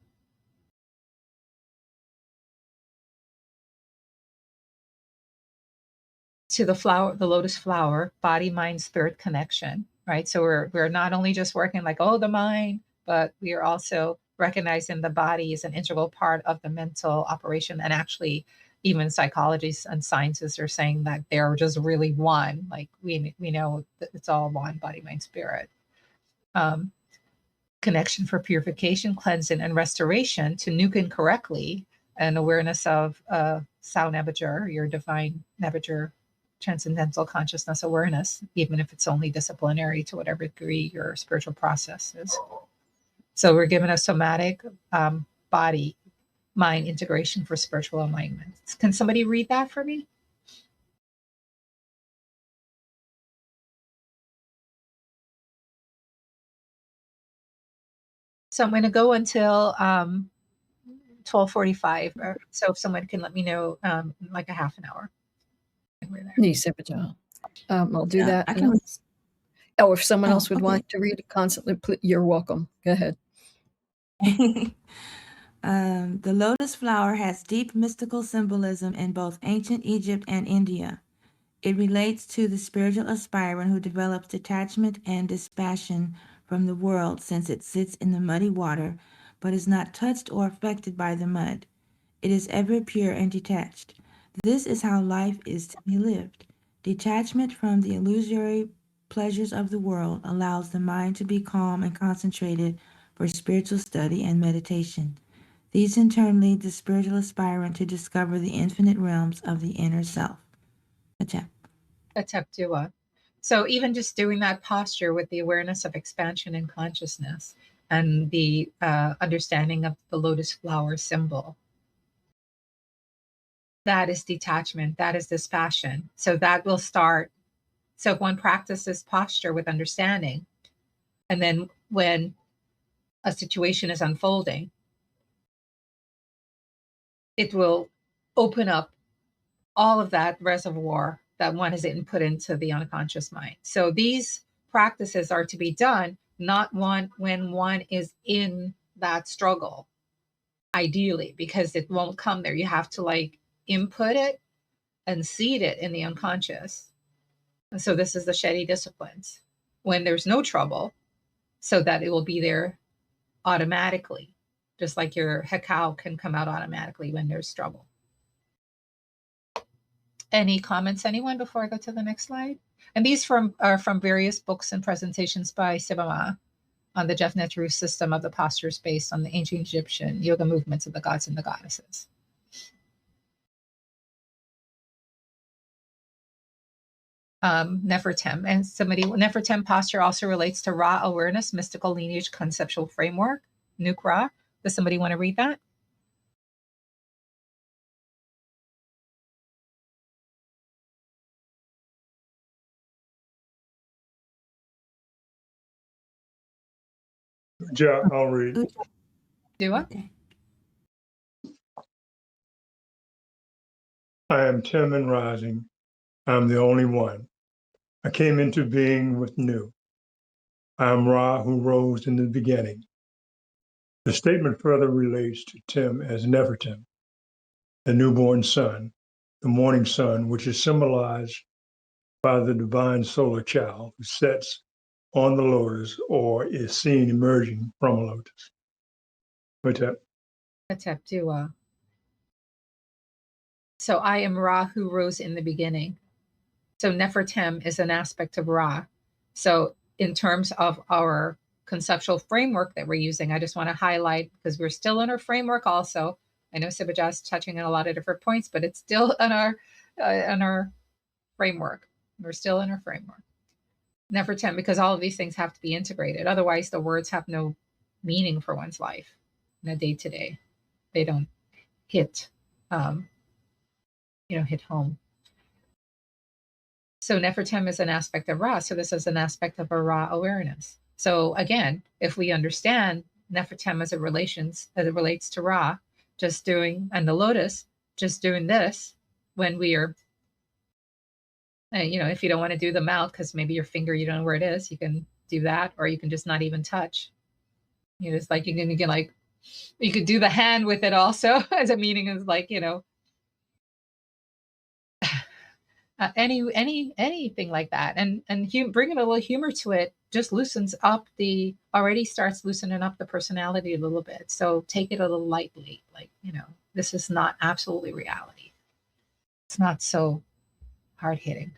to the flower, the lotus flower, body, mind, spirit connection, right? So we're not only just working like, the mind, but we are also recognizing the body is an integral part of the mental operation. And actually, even psychologists and sciences are saying that they're just really one. Like we know that it's all one, body, mind, spirit. Connection for purification, cleansing, and restoration to nukin correctly, and awareness of sound nebuger, your divine nebuger, transcendental consciousness awareness, even if it's only disciplinary to whatever degree your spiritual process is. So we're given a somatic body mind integration for spiritual enlightenment. Can somebody read that for me? So I'm going to go until 12:45. So if someone can let me know, like a half an hour. Seba, I'll do that. I can. Oh, if someone else would okay. like to read it constantly, you're welcome. Go ahead. The lotus flower has deep mystical symbolism in both ancient Egypt and India. It relates to the spiritual aspirant who develops detachment and dispassion from the world since it sits in the muddy water, but is not touched or affected by the mud. It is ever pure and detached. This is how life is to be lived. Detachment from the illusory pleasures of the world allows the mind to be calm and concentrated for spiritual study and meditation. These in turn lead the spiritual aspirant to discover the infinite realms of the inner self. Atep. So even just doing that posture with the awareness of expansion and consciousness and the understanding of the lotus flower symbol, that is detachment, that is dispassion. So that will start. So if one practices posture with understanding, and then when a situation is unfolding, it will open up all of that reservoir that one has input into the unconscious mind. So these practices are to be done not when one is in that struggle, ideally, because it won't come there. You have to like input it and seed it in the unconscious. And so this is the Shetty disciplines when there's no trouble, so that it will be there automatically, just like your hekau can come out automatically when there's trouble. Any comments, anyone, before I go to the next slide? And these are from various books and presentations by Seba on the Jeff Netru system of the postures based on the ancient Egyptian yoga movements of the gods and the goddesses. Nefertim. And Nefertim posture also relates to Ra awareness, mystical lineage, conceptual framework, Nukra. Does somebody want to read that? Yeah, I'll read. Do it. Okay. I am Tim and rising. I'm the only one. I came into being with new. I am Ra who rose in the beginning. The statement further relates to Tim as Nefertim, the newborn sun, the morning sun, which is symbolized by the divine solar child who sets on the lotus or is seen emerging from a lotus. Hotep. Hotep Dua. So I am Ra who rose in the beginning. So Nefertem is an aspect of Ra. So in terms of our conceptual framework that we're using, I just want to highlight, because we're still in our framework also. I know Seba is touching on a lot of different points, but it's still in our framework. We're still in our framework. Nefertem, because all of these things have to be integrated. Otherwise, the words have no meaning for one's life in a day-to-day. They don't hit, hit home. So Nefertem is an aspect of Ra. So this is an aspect of a Ra awareness. So again, if we understand Nefertem as it relates to Ra, just doing, and the lotus, just doing this when we are, if you don't want to do the mouth because maybe your finger, you don't know where it is, you can do that, or you can just not even touch. It's like you could do the hand with it also as a meaning is like, anything like that, and bringing a little humor to it just loosens up starts loosening up the personality a little bit. So take it a little lightly, like, this is not absolutely reality. It's not so hard hitting.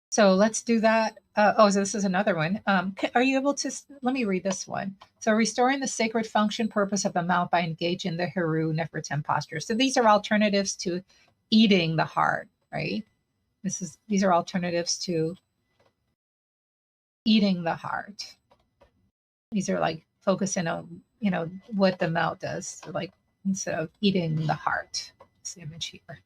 So let's do that. So this is another one. Are you able to, let me read this one. So restoring the sacred function purpose of the mouth by engaging the Heru Nefertem posture. So these are alternatives to eating the heart, right? These are alternatives to eating the heart. These are like focusing on, what the mouth does, so like instead of eating the heart. This image here.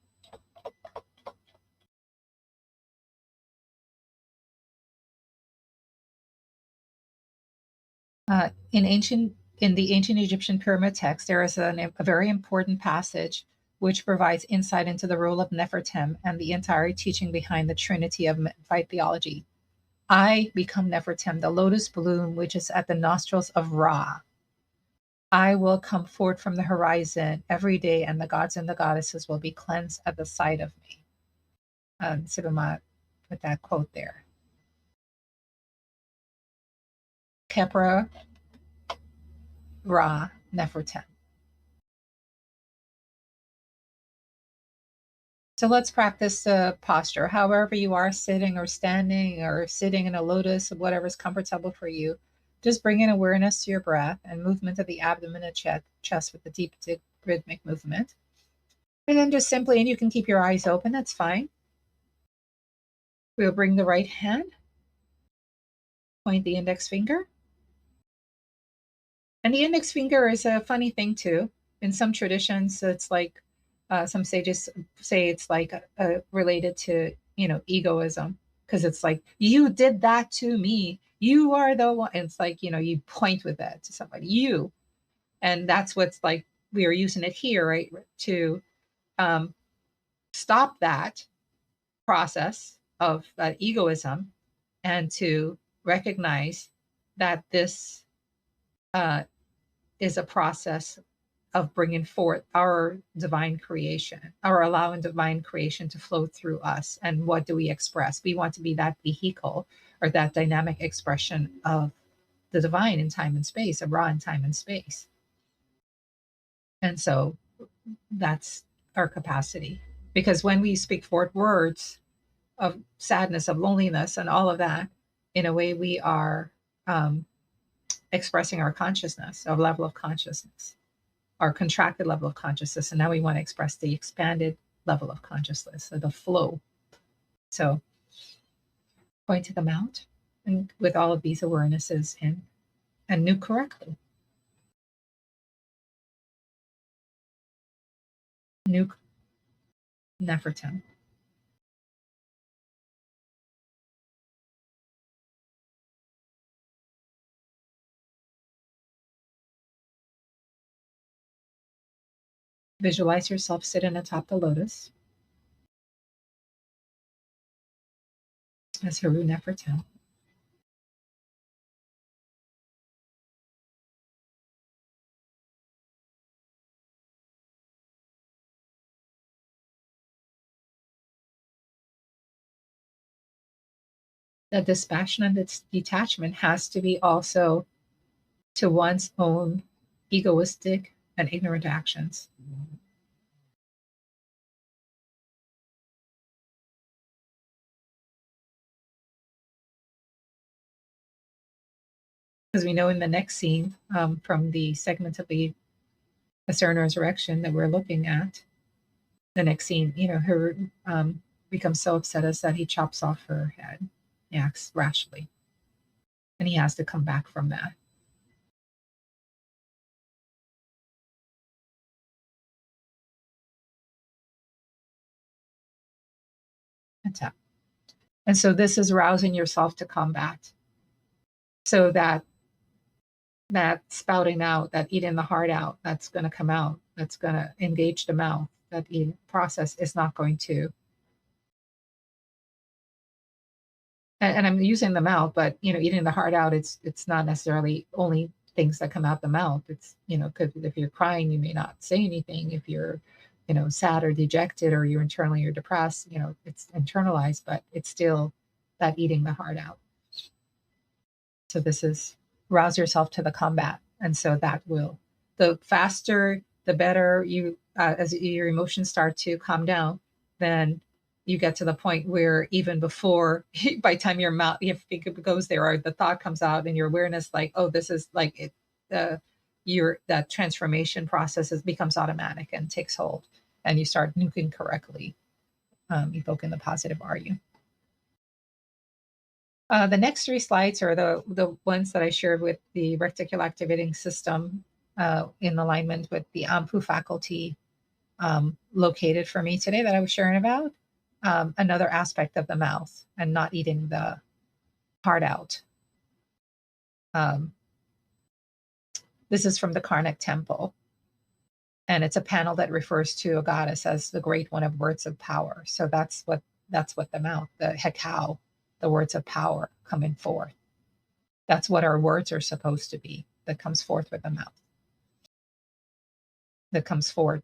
In the ancient Egyptian pyramid text, there is a very important passage which provides insight into the role of Nefertem and the entire teaching behind the Trinity of Memphite theology. I become Nefertem, the lotus bloom which is at the nostrils of Ra. I will come forth from the horizon every day, and the gods and the goddesses will be cleansed at the sight of me. Seba put that quote there. Kepra Ra Nefertem. So let's practice posture. However you are, sitting or standing or sitting in a lotus, whatever's comfortable for you. Just bring in awareness to your breath and movement of the abdomen and chest with the deep rhythmic movement. And then just simply, and you can keep your eyes open, that's fine. We'll bring the right hand, point the index finger. And the index finger is a funny thing too. In some traditions, it's like, some sages say it's like related to, egoism, because it's like, you did that to me. You are the one. It's like, you point with that to somebody, you. And that's what's like, we are using it here, right? To stop that process of that egoism and to recognize that this is a process of bringing forth our divine creation, our allowing divine creation to flow through us. And what do we express? We want to be that vehicle or that dynamic expression of the divine in time and space, of Ra in time and space. And so that's our capacity. Because when we speak forth words of sadness, of loneliness, and all of that, in a way, we are expressing our consciousness, our level of consciousness, our contracted level of consciousness. And now we want to express the expanded level of consciousness, so the flow. So point to the mount and with all of these awarenesses in, and nuke correctly. Nuke Nefertem. Visualize yourself sitting atop the lotus as Heru Nefertem. that dispassion and this detachment has to be also to one's own egoistic and ignorant actions. Because we know in the next scene from the segment of the Ascern Resurrection that we're looking at, the next scene, her becomes so upset as that he chops off her head. He acts rashly. And he has to come back from that. And so this is rousing yourself to combat. So that spouting out, that eating the heart out, that's going to come out, that's going to engage the mouth, that eating process is not going to. And I'm using the mouth, but eating the heart out, it's not necessarily only things that come out the mouth. It's because if you're crying, you may not say anything. If you're sad or dejected, or you're depressed, it's internalized, but it's still that eating the heart out. So this is rouse yourself to the combat. And so that will, the faster, the better you, as your emotions start to calm down, then you get to the point where even before, by the time your mouth, if it goes there, or the thought comes out and your awareness, like, oh, this is like it, that transformation process becomes automatic and takes hold, and you start nuking correctly, evoking the positive are you. The next 3 slides are the ones that I shared with the Reticular Activating System in alignment with the AMPU faculty located for me today that I was sharing about. Another aspect of the mouth and not eating the heart out. This is from the Karnak Temple. And it's a panel that refers to a goddess as the great one of words of power. So that's what the mouth, the hekau, the words of power coming forth. That's what our words are supposed to be, that comes forth with the mouth, that comes forth.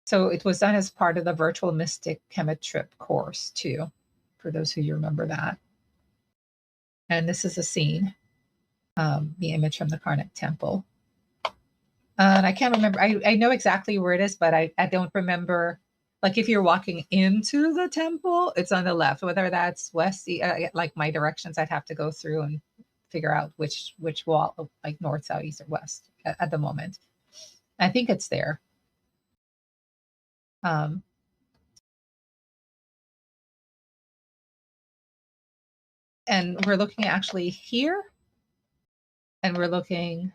So it was done as part of the Virtual Mystic Kemet Trip course too, for those who remember that. And this is a scene, the image from the Karnak Temple. And I can't remember, I know exactly where it is, but I don't remember. Like if you're walking into the temple, it's on the left, whether that's west, like my directions, I'd have to go through and figure out which wall, like north, south, east, or west at the moment. I think it's there. And we're looking actually here, and we're looking,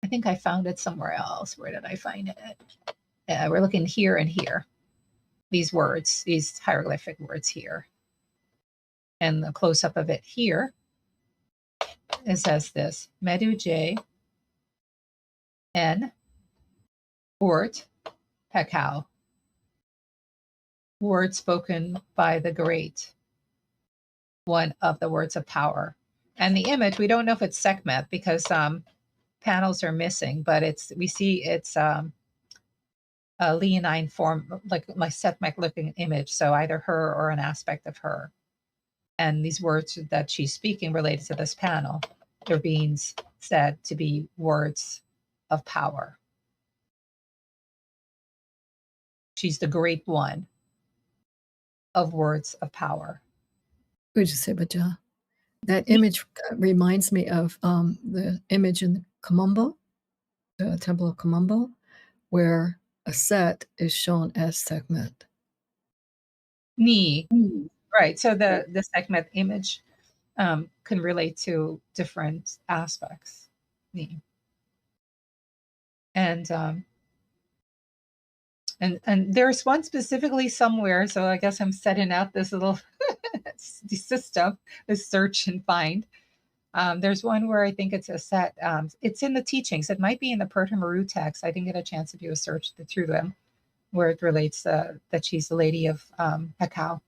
I think I found it somewhere else. Where did I find it? We're looking here and here. These words, these hieroglyphic words here. And the close-up of it here, it says this, Medu J N Ort Pekau. Word spoken by the great one of the words of power. And the image, we don't know if it's Sekhmet because panels are missing, but we see it's a leonine form, like Sekhmet looking image. So either her or an aspect of her. And these words that she's speaking related to this panel, they're being said to be words of power. She's the great one of words of power. Seba, that image reminds me of the image in Kamumbo, the Temple of Kamumbo, where a set is shown as Sekhmet. Ni. Right. So the Sekhmet image can relate to different aspects. Ni. And there's one specifically somewhere. So I guess I'm setting out this little system, this search and find. There's one where I think it's a set. It's in the teachings. It might be in the Perta Maru text. I didn't get a chance to do a search through them, where it relates that she's the lady of Hekau.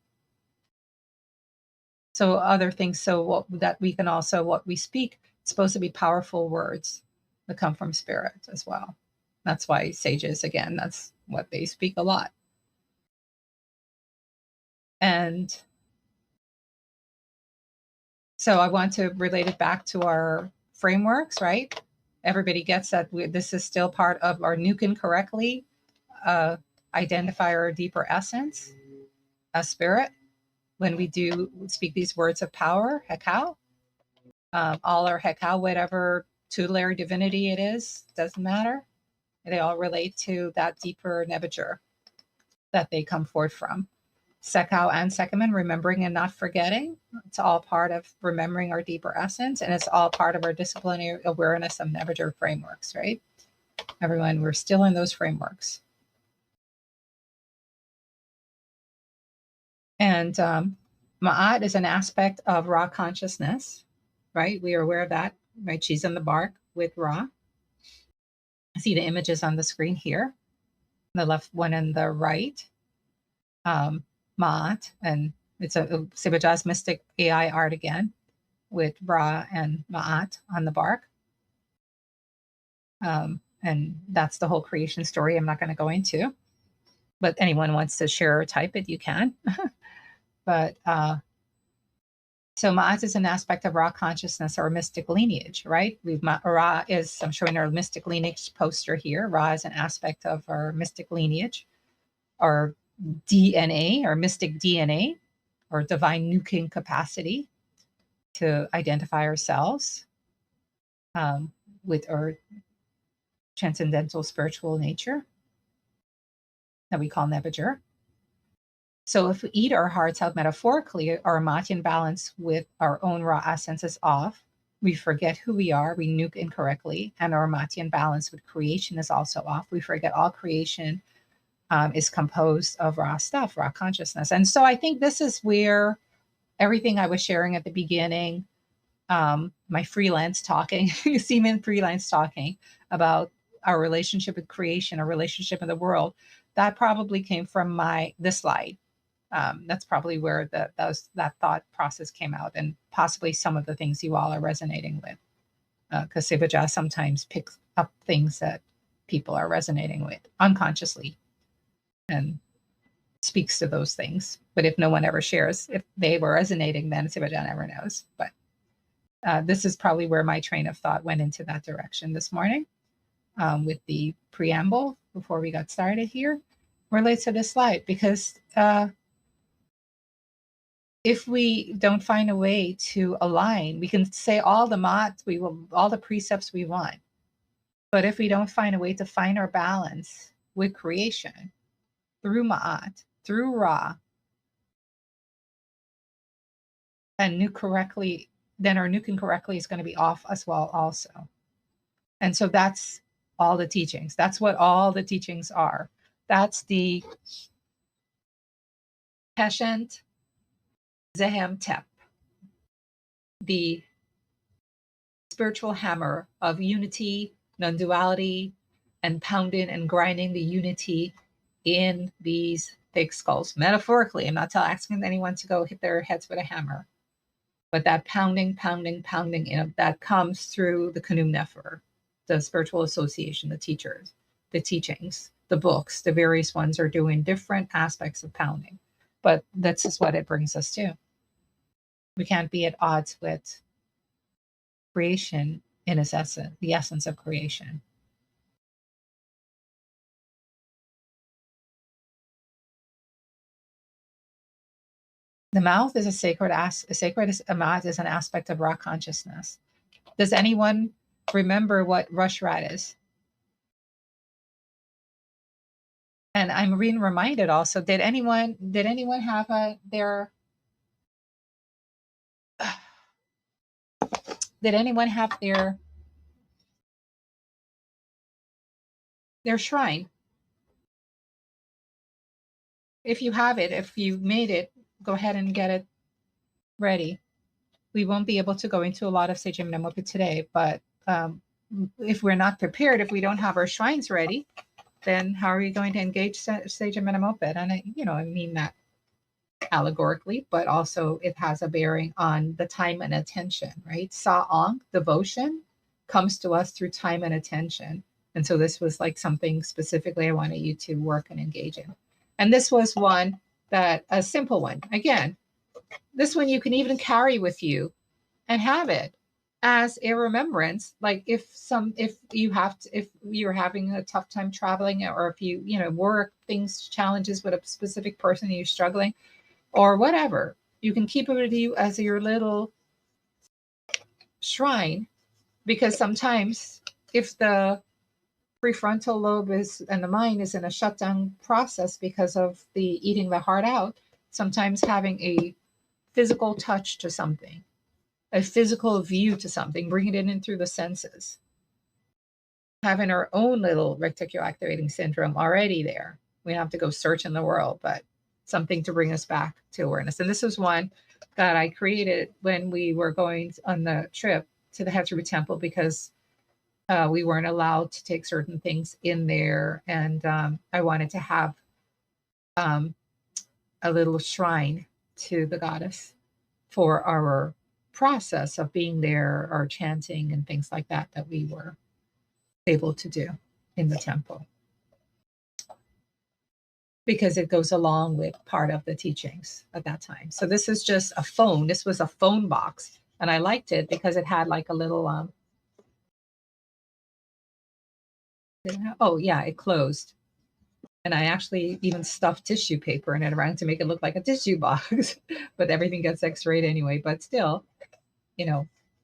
So other things. So that we can also, what we speak, it's supposed to be powerful words that come from spirit as well. That's why sages, again, that's what they speak a lot. And So I want to relate it back to our frameworks, right? Everybody gets that this is still part of our Nukin correctly, identify our deeper essence, a spirit. When we do speak these words of power, Hekau, all our Hekau, whatever tutelary divinity it is, doesn't matter. They all relate to that deeper Nebuchadnezzar that they come forth from. Sekau and Sekemen, remembering and not forgetting. It's all part of remembering our deeper essence, and it's all part of our disciplinary awareness of Nebuchadnezzar frameworks, right? Everyone, we're still in those frameworks. And Ma'at is an aspect of Ra consciousness, right? We are aware of that, right? She's in the bark with Ra. See the images on the screen here, the left one and the right. Ma'at, and it's a Seba mystic AI art again with Ra and Ma'at on the bark. And that's the whole creation story I'm not going to go into. But anyone wants to share or type it, you can. But so Ma'at is an aspect of Ra consciousness or mystic lineage, right? Ra is, I'm showing our mystic lineage poster here. Ra is an aspect of our mystic lineage, our DNA, our mystic DNA, or divine nuking capacity to identify ourselves with our transcendental spiritual nature that we call Nebuchadnezzar. So if we eat our hearts out metaphorically, our Matian balance with our own Ra essence is off. We forget who we are, we nuke incorrectly, and our Matian balance with creation is also off. We forget all creation is composed of Ra stuff, Ra consciousness. And so I think this is where everything I was sharing at the beginning, my freelance talking, Seaman freelance talking about our relationship with creation, our relationship in the world, that probably came from this slide. That's probably where that thought process came out, and possibly some of the things you all are resonating with. Because Seba sometimes picks up things that people are resonating with unconsciously and speaks to those things. But if no one ever shares, if they were resonating, then Seba never knows. But this is probably where my train of thought went into that direction this morning with the preamble before we got started here. Relates to this slide because if we don't find a way to align, we can say all the precepts we want. But if we don't find a way to find our balance with creation through Ma'at, through Ra, and nuke correctly, then our nuking correctly is going to be off as well also. And so that's all the teachings. That's what all the teachings are. That's the Peshent Zehem Tep, the spiritual hammer of unity, non-duality, and pounding and grinding the unity in these big skulls. Metaphorically, I'm not asking anyone to go hit their heads with a hammer, but that pounding, that comes through the Kanum Nefer, the spiritual association, the teachers, the teachings, the books, the various ones are doing different aspects of pounding. But this is what it brings us to. We can't be at odds with creation in its essence, the essence of creation. The mouth is a sacred mouth is an aspect of Ra consciousness. Does anyone remember what Rushrat is? And I'm being reminded also, did anyone have their shrine? If you have it, if you made it, go ahead and get it ready. We won't be able to go into a lot of Sage Mnemopi today, but if we're not prepared, if we don't have our shrines ready, then how are we going to engage Sage Mnemopi? And I mean that allegorically, but also it has a bearing on the time and attention, right? Sa'ong, devotion, comes to us through time and attention. And so this was like something specifically I wanted you to work and engage in. And this was one that, a simple one. Again, this one you can even carry with you and have it as a remembrance. Like if you're having a tough time traveling, or if work things, challenges with a specific person, you're struggling or whatever, you can keep it with you as your little shrine. Because sometimes if the prefrontal lobe and the mind is in a shutdown process because of the eating the heart out, sometimes having a physical touch to something, a physical view to something, bringing it in through the senses, having our own little reticular activating syndrome already there. We don't have to go search in the world, but something to bring us back to awareness. And this is one that I created when we were going on the trip to the Heavenly Temple, because we weren't allowed to take certain things in there. And I wanted to have a little shrine to the goddess for our process of being there, our chanting and things like that, that we were able to do in the temple. Because it goes along with part of the teachings at that time. So this is just a phone. This was a phone box. And I liked it because it had like a little, oh yeah, it closed. And I actually even stuffed tissue paper in it around to make it look like a tissue box. But everything gets x-rayed anyway. But still,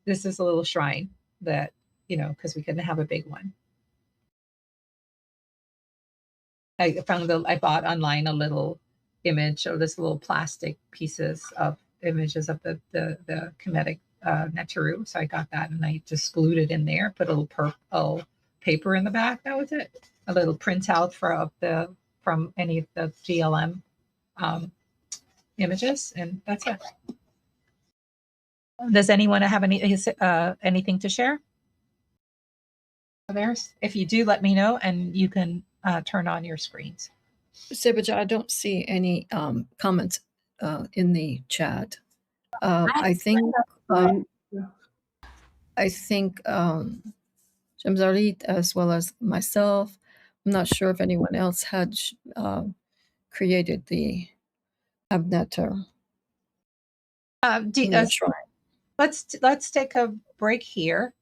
this is a little shrine that, because we couldn't have a big one. I bought online a little image of this little plastic pieces of images of the Kemetic Neteru. So I got that and I just glued it in there, put a little purple paper in the back. That was it. A little printout from any of the GLM images, and that's it. Does anyone have anything to share? If you do, let me know, and you can turn on your screens. Seba, I don't see any comments in the chat. I think Shamsarit, as well as myself, I'm not sure if anyone else had created the Abneter. Let's take a break here,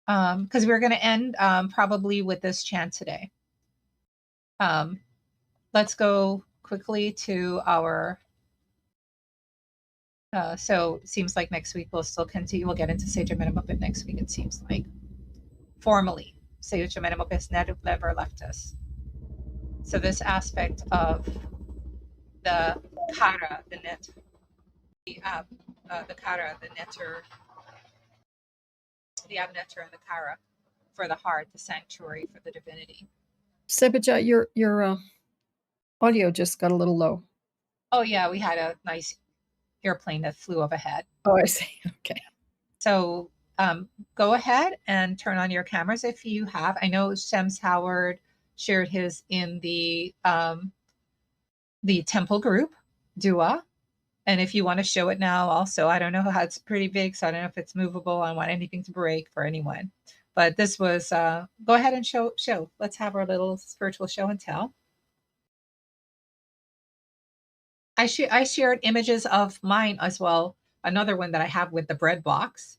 because we're going to end probably with this chant today. Let's go quickly to our. So it seems like next week we'll still continue. We'll get into Sage Amenemopit next week. It seems like formally Sage Amenemopit has never left us. So this aspect of the kara, the net, the kara, the netter, the abnetter, and the kara for the heart, the sanctuary for the divinity. Seba, your audio just got a little low. Oh yeah, we had a nice airplane that flew overhead. Oh, I see. Okay. So go ahead and turn on your cameras if you have. I know Shems Howard shared his in the temple group, Dua. And if you want to show it now also, I don't know how, it's pretty big, so I don't know if it's movable. I don't want anything to break for anyone. But this was, go ahead and show. Let's have our little spiritual show and tell. I shared images of mine as well. Another one that I have with the bread box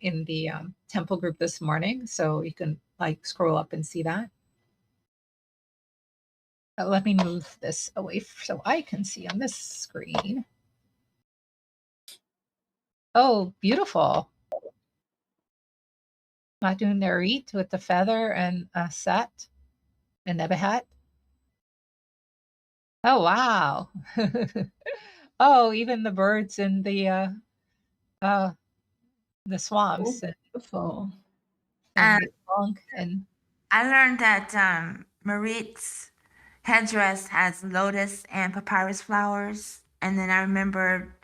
in the temple group this morning. So you can like scroll up and see that. Let me move this away so I can see on this screen. Oh, beautiful. Matun Nerit with the feather and Set and Nebahat. Oh, wow. Oh, even the birds in the swamps. Beautiful. And the monk and I learned that Marit's headdress has lotus and papyrus flowers, and then I remember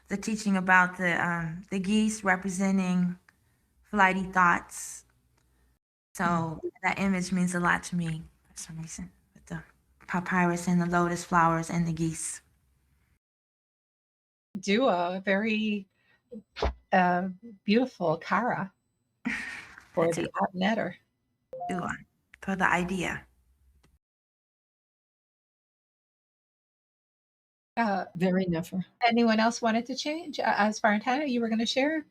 the teaching about the geese representing flighty thoughts. So that image means a lot to me for some reason, with the papyrus and the lotus flowers and the geese. Dua, very beautiful kara for the netter. Dua, for the idea. Very never. Anyone else wanted to change? As far as Hannah, you were going to share?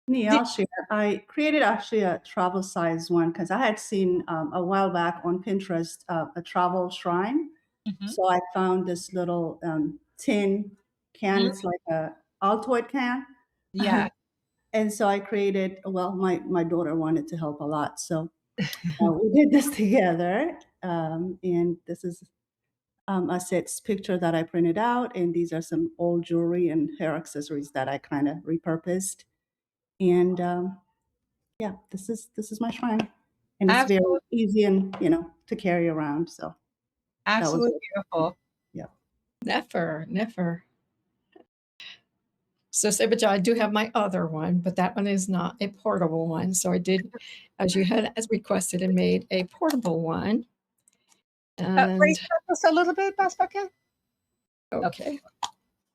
Me, I'll share. I created actually a travel size one because I had seen a while back on Pinterest a travel shrine. Mhm. So I found this little tin can. Mm. It's like a Altoid can. Yeah. And so I created, well, my daughter wanted to help a lot. So we did this together. And this is a set's picture that I printed out. And these are some old jewelry and hair accessories that I kind of repurposed. And yeah, this is my shrine. And it's very Absolutely, easy and, to carry around. So that was absolutely it. beautiful. Yeah. Never, never. So Seba, I do have my other one, but that one is not a portable one. So I did, as you had as requested, and made a portable one. Raise And up just a little bit, Baspaket. okay,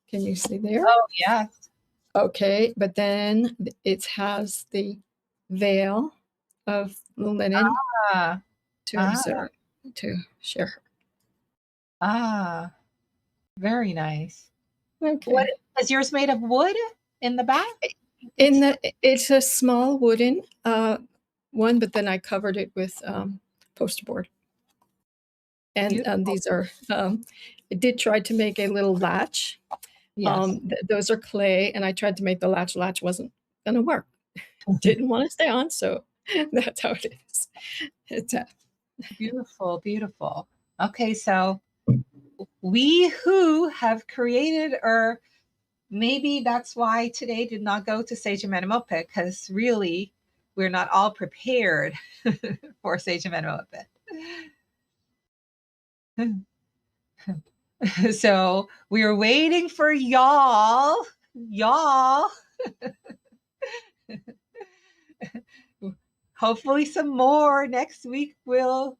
can you see there? Oh, yes. Okay, but then it has the veil of linen Ah, to ah, observe, to share. ah. Very nice. What Okay. is yours made of wood in the back? In It's it's a small wooden one, but then I covered it with poster board. And beautiful. these are, I did try to make a little latch. Yes. Those are clay, and I tried to make the latch. Latch wasn't going to work. Didn't want to stay on, so that's how it is. It's Beautiful, beautiful. Okay, so we who have created, or maybe that's why today did not go to Sage Moped, because really we're not all prepared for Sage Moped. So we're waiting for y'all. Hopefully some more next week will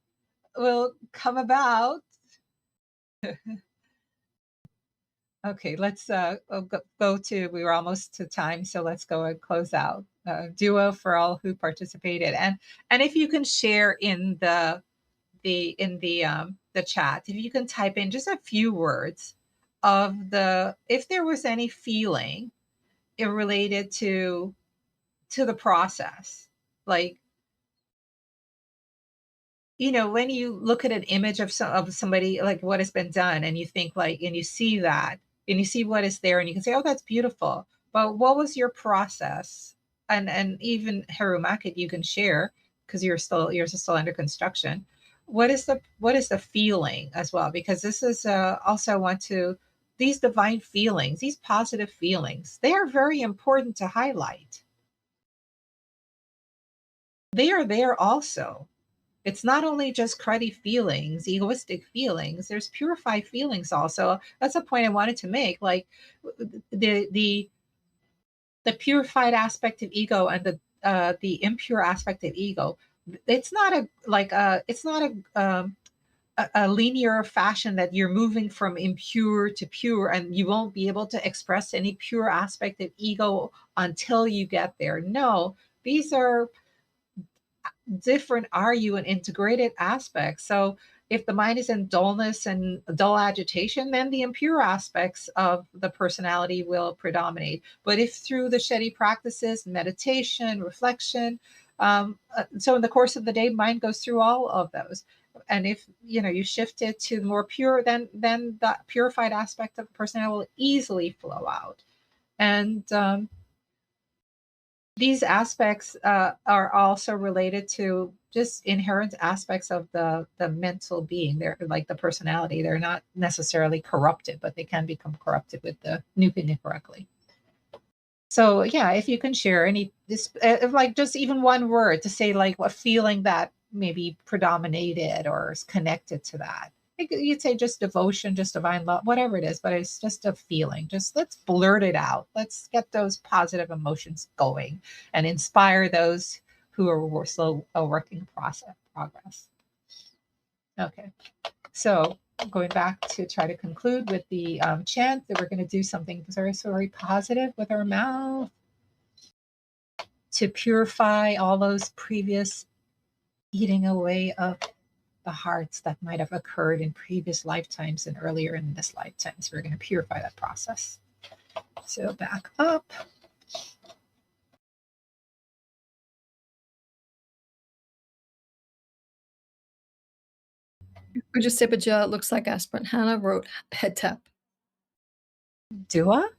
come about. Okay, let's go to, we were almost to time, so let's go and close out. Duo for all who participated, and if you can share in the chat, if you can type in just a few words of if there was any feeling related to the process, like, when you look at an image of somebody, like what has been done, and you think, like, and you see that, and you see what is there, and you can say, oh, that's beautiful, but what was your process? And even Harumaki, you can share, because yours is still under construction. What is the feeling as well? Because this is also, I want to, these divine feelings, these positive feelings, they are very important to highlight. They are there also. It's not only just cruddy feelings, egoistic feelings. There's purified feelings also. That's a point I wanted to make. Like the purified aspect of ego and the impure aspect of ego. It's not a linear fashion that you're moving from impure to pure, and you won't be able to express any pure aspect of ego until you get there. No, these are different, are you, and integrated aspects. So if the mind is in dullness and dull agitation, then the impure aspects of the personality will predominate. But if through the Shetty practices, meditation, reflection, so in the course of the day, mind goes through all of those. And if you shift it to more pure, then the purified aspect of the personality will easily flow out. And these aspects are also related to just inherent aspects of the mental being. They're like the personality. They're not necessarily corrupted, but they can become corrupted with the nuking incorrectly. So yeah, if you can share any this, like just even one word to say, like a feeling that maybe predominated or is connected to that. You'd say just devotion, just divine love, whatever it is, but it's just a feeling. Just let's blurt it out. Let's get those positive emotions going and inspire those who are slow a working progress. Okay, so going back to try to conclude with the chant, that we're going to do something very, very positive with our mouth to purify all those previous eating away of the hearts that might have occurred in previous lifetimes and earlier in this lifetime. So we're going to purify that process. So back up. Uja Sebaja, looks like Aspirant Hannah wrote head tap. Dua?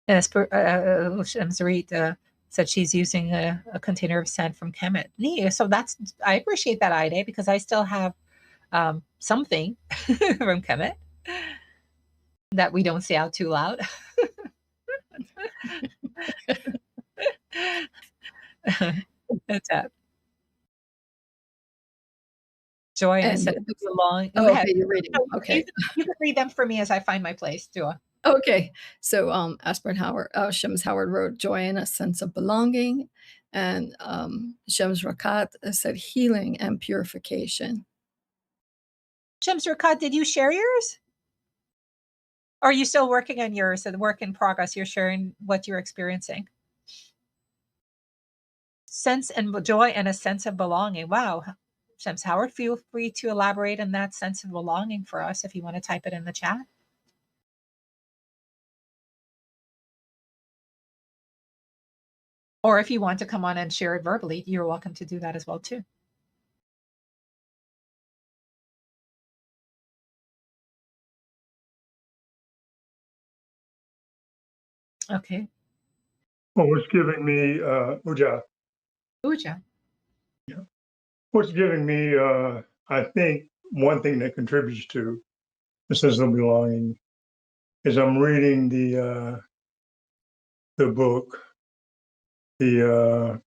Shamsarit said she's using a container of sand from Kemet. So I appreciate that, Ida, because I still have something from Kemet that we don't say out too loud. That's it. Joy and a sense of belonging. Oh, okay, you're reading. Okay. You can read them for me as I find my place, Dua. Okay. So Aspirant Howard, Shems Howard wrote joy and a sense of belonging. And Shems Rakat said healing and purification. Shems Rakat, did you share yours? Or are you still working on yours? The work in progress, you're sharing what you're experiencing. Sense and joy and a sense of belonging. Wow. Shems Howard, feel free to elaborate on that sense of belonging for us if you want to type it in the chat. Or if you want to come on and share it verbally, you're welcome to do that as well too. Okay. Well, what's giving me, Uja? Uja. Yeah. What's giving me, I think one thing that contributes to the sense of belonging is I'm reading the book, the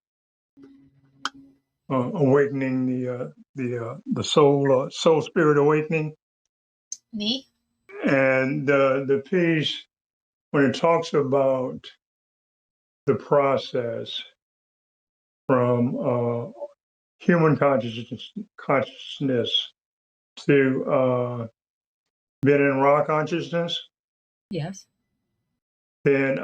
awakening, the soul spirit awakening, Me? and the piece when it talks about the process from human consciousness to being in raw consciousness, Yes. then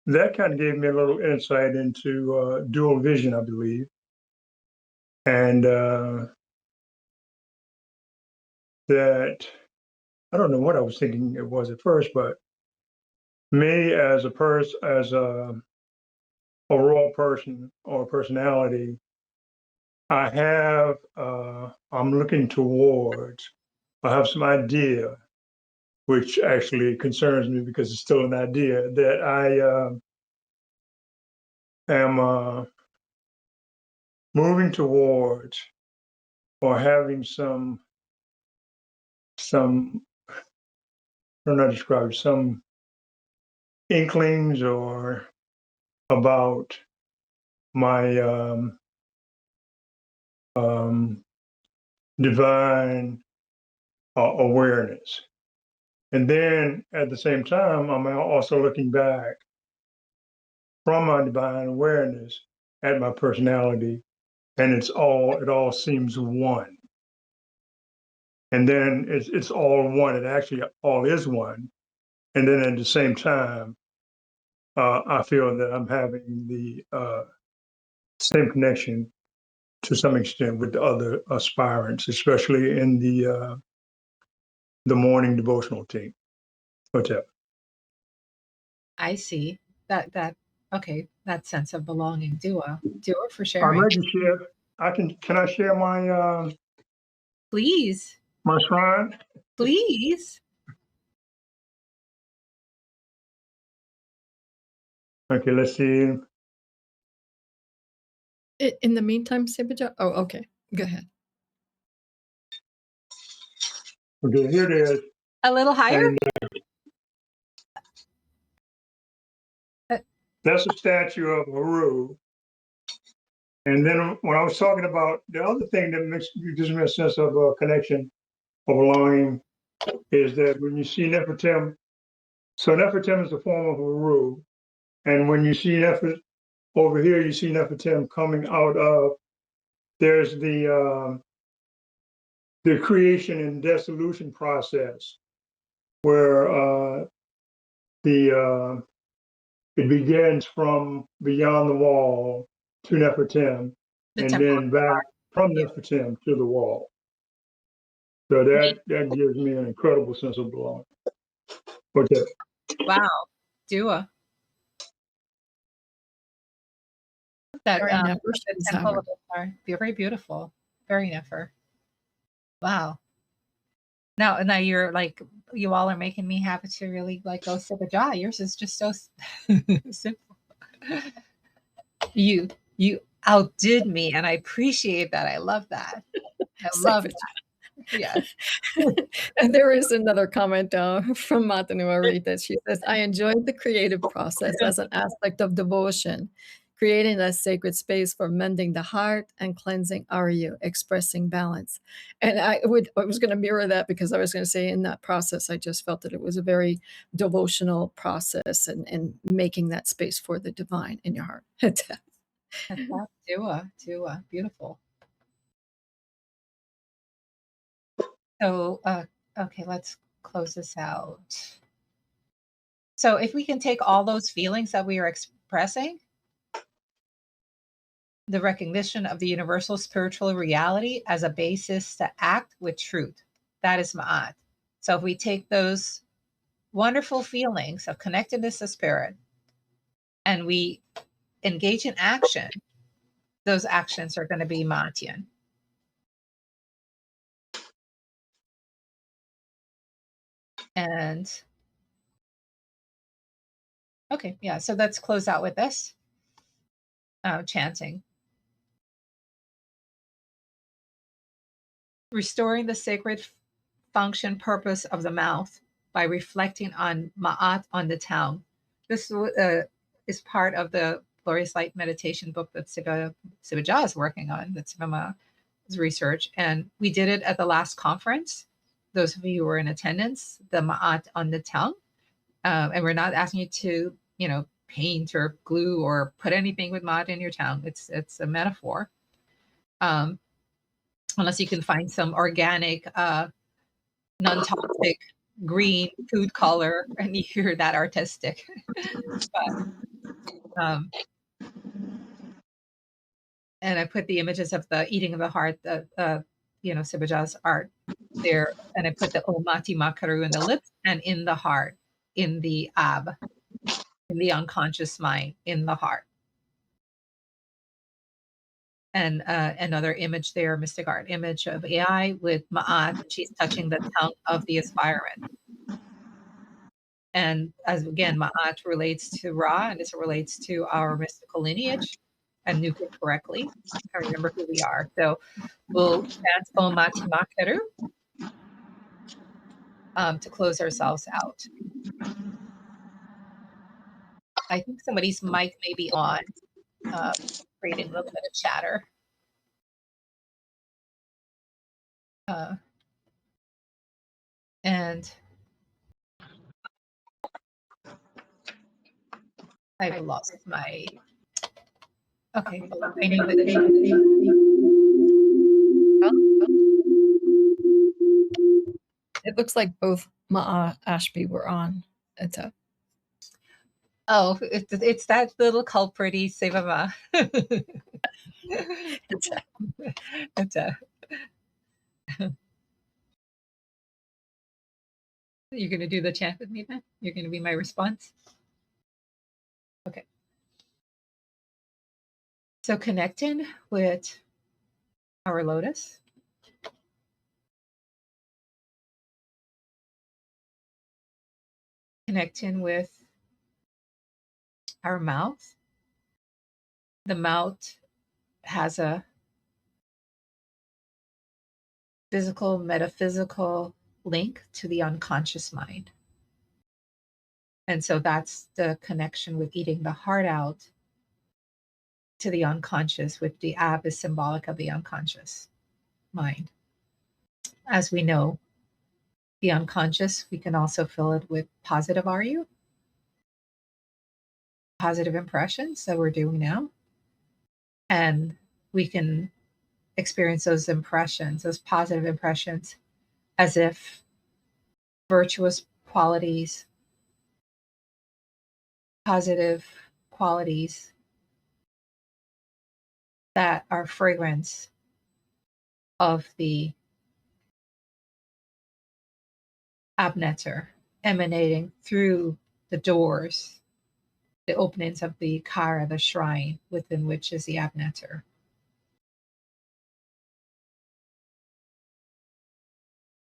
that kind of gave me a little insight into dual vision, I believe. And that, I don't know what I was thinking it was at first, but me as a person, as a raw person or personality, I'm looking towards, I have some idea, which actually concerns me because it's still an idea, that I am moving towards or having some, I don't know how to describe it, some inklings or about my um, divine awareness. And then at the same time, I'm also looking back from my divine awareness at my personality, and it all seems one. And then it's all one. It actually all is one. And then at the same time, I feel that I'm having the same connection to some extent with the other aspirants, especially in the morning devotional team. Hotel. I see. Okay, that sense of belonging. Dua for I'd sharing. like to share. Can I share my Please. my shrine? Please. Okay, let's see. In the meantime, Sebaja. Oh, okay. Go ahead. Okay, here it is. A little higher? And that's a statue of Haru. And then when I was talking about the other thing that gives me a sense of connection, of belonging, is that when you see Nefertim, so Nefertim is the form of Haru, and when you see Nefertim over here, you see Nefertim coming out of. There's the creation and dissolution process where the It begins from beyond the wall to Nefertim, The and temple. then back from Nefertim to the wall. So that gives me an incredible sense of belonging. Okay. Wow. Dua. That Very never the shows temple Howard. of the star. Very beautiful. Very nefer. Wow. Now you're like, you all are making me happy to really like go Seba Jah. Yours is just so simple. You outdid me, and I appreciate that. I love that. I love Seba that. Yes. And there is another comment from Matanua Rita. She says, I enjoyed the creative process as an aspect of devotion, creating a sacred space for mending the heart and cleansing Aryu, expressing balance. And I was going to mirror that, because I was going to say, in that process, I just felt that it was a very devotional process, and making that space for the divine in your heart. Dua. Beautiful. So, okay, let's close this out. So if we can take all those feelings that we are expressing, the recognition of the universal spiritual reality as a basis to act with truth, that is Ma'at. So if we take those wonderful feelings of connectedness to spirit and we engage in action, those actions are going to be Ma'atian. And okay, yeah, so let's close out with this chanting. Restoring the sacred function purpose of the mouth by reflecting on Ma'at on the tongue. This is part of the Glorious Light meditation book that Seba Jah is working on, that Seba's research. And we did it at the last conference. Those of you who were in attendance, the Ma'at on the tongue. And we're not asking you to, paint or glue or put anything with Ma'at in your tongue. It's a metaphor. Unless you can find some organic, non-toxic green food color and you're that artistic. But, and I put the images of the eating of the heart, Seba Jah's art there, and I put the Omati Makaru in the lips and in the heart, in the ab, in the unconscious mind, in the heart. And another image there, mystic art image of AI with Ma'at. She's touching the tongue of the aspirant. And as again, Ma'at relates to Ra, and this relates to our mystical lineage and nuke it correctly. I remember who we are. So we'll chant Om Mati Makaru to close ourselves out. I think somebody's mic may be on, creating a little bit of chatter. And I've lost my. Okay, I knew that. It looks like both Ma'a Ashby were on. Oh, it's that little culprity Sevama. It's a. You're going to do the chant with me then? You're going to be my response? Okay. So connecting with our lotus. Connecting with our mouth. The mouth has a physical, metaphysical link to the unconscious mind. And so that's the connection with eating the heart out to the unconscious, with the ab is symbolic of the unconscious mind. As we know, the unconscious, we can also fill it with positive Aryu, positive impressions that we're doing now. And we can experience those impressions, those positive impressions, as if virtuous qualities positive qualities that are fragrance of the abnetter emanating through the doors, the openings of the kara, the shrine within which is the abnetter.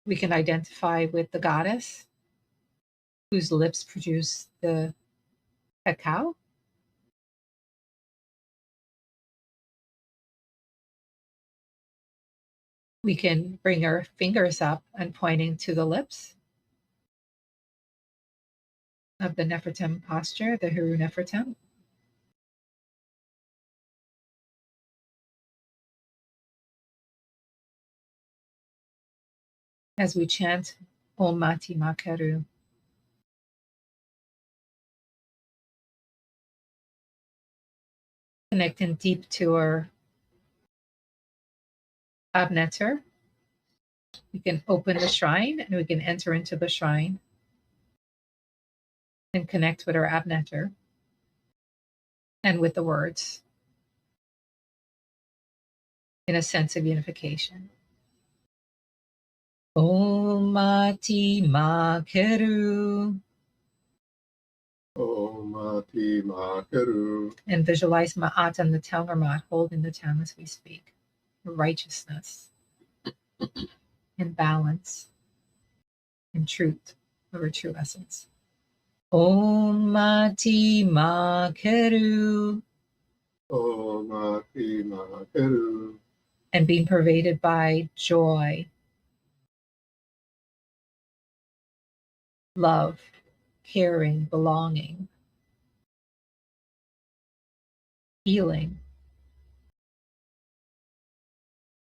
We can identify with the goddess whose lips produce the cacao. We can bring our fingers up and pointing to the lips of the Nefertem posture, the Heru Nefertem. As we chant Om Mati Makeru. Connecting deep to our abnetter. We can open the shrine and we can enter into the shrine and connect with our abnetter and with the words in a sense of unification. Om Mati Makeru. Om Mati Makeru. And visualize Ma'at and the Telmer Ma'at holding the Tam as we speak. Righteousness, in balance, in truth, of our true essence. Om Mati Makeru. Om Mati Makeru. And being pervaded by joy, love, caring, belonging, healing.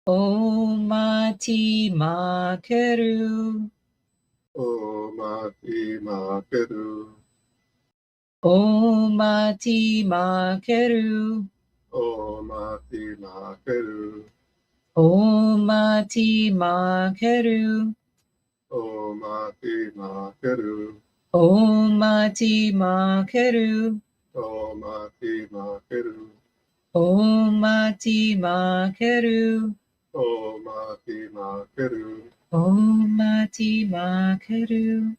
Om Mati Makeru. Om Mati Makeru. Om Mati Makeru. Om Mati Makeru. Om Mati Makeru. Om Mati Makeru. Om Mati Makeru. Om Mati Makeru. Om Mati Makeru. Om Mati Makeru. Om Mati Makeru.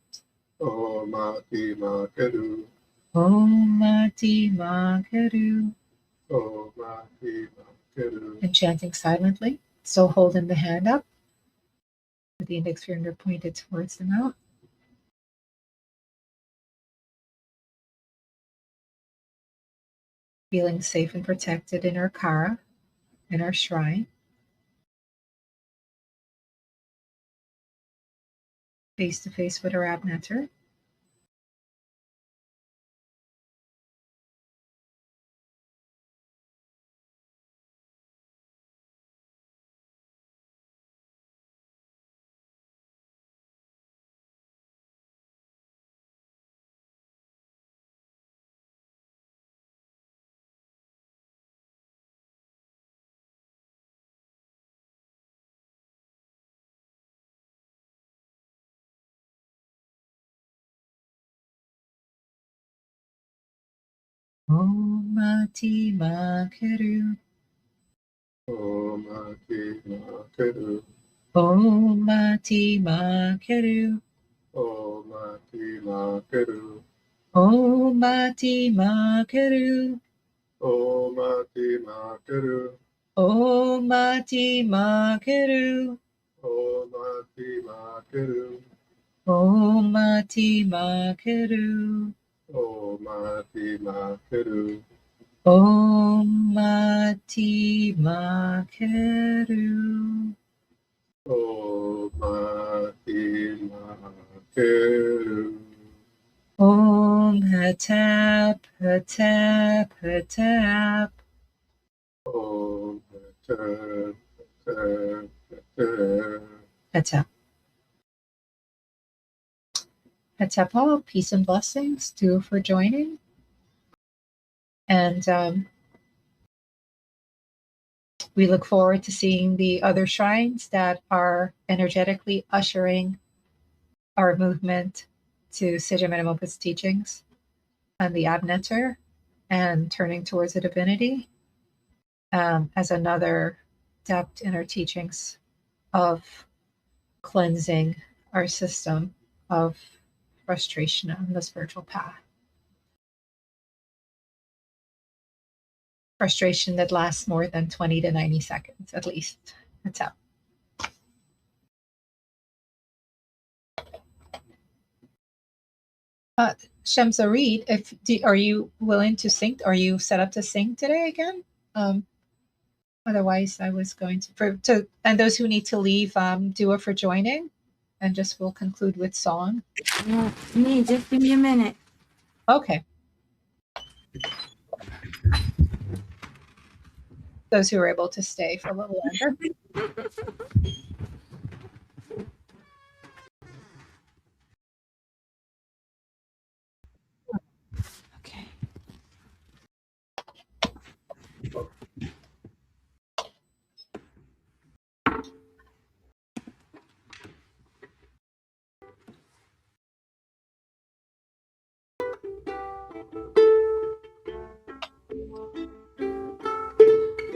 Om Mati Makeru. Om Mati Makeru. Om Mati Makeru. And chanting silently, so holding the hand up with the index finger pointed towards the mouth. Feeling safe and protected in our kara, in our shrine. Face to face with our abnetter. Om Mati Makeru. Om Mati Makeru. Om Mati Makeru. Om Mati Makeru. Om Mati Makeru. Om Mati Makeru. Om Mati Makeru. Om Mati Makeru. Om Mati Makeru. Om Mati Makeru. Om Mati Makeru. Om Mati Makeru. Om Hatap, Hatap, Hatap. Om Hatap, Hatap, Hatap. Hatap. Hatap all, peace and blessings to you for joining. And we look forward to seeing the other shrines that are energetically ushering our movement to Sejamanamopa's teachings. and the abnetter and turning towards the divinity as another depth in our teachings of cleansing our system of frustration on the spiritual path. Frustration that lasts more than 20 to 90 seconds, at least. That's out. Shamsa, are you willing to sing? Are you set up to sing today again? Otherwise, I was going to and those who need to leave, Dua for joining, and just we'll conclude with song. Me, just give me a minute. Okay. Those who are able to stay for a little longer. Okay.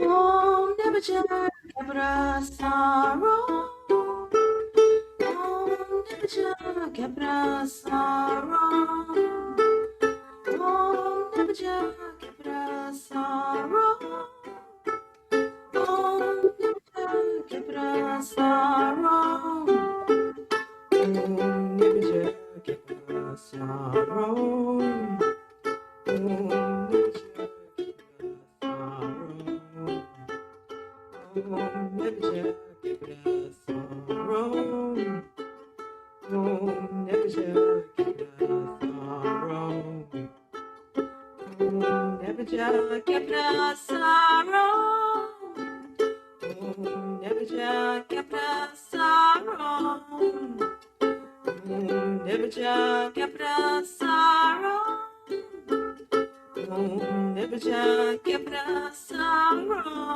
Om Nibajara Kebra Saro. Om Nibajara Kebra Saro. Om Nibajara Kebra Saro. Om Nibajara Kebra Saro. Om Nibajara Kebra Saro.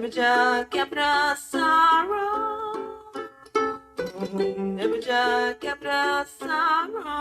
Nebuja Kepra Sorrow. Nebuja Kepra Sorrow.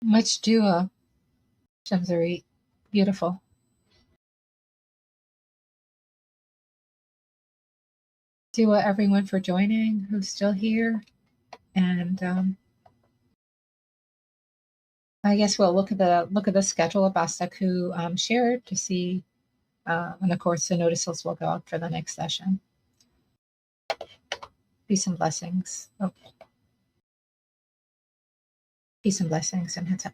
Much dua, Shamsari. Beautiful. Dua, everyone, for joining who's still here. And I guess we'll look at the schedule of Bastak who shared to see, and of course the notices will go out for the next session. Peace and blessings. Oh. Peace and blessings and heads up.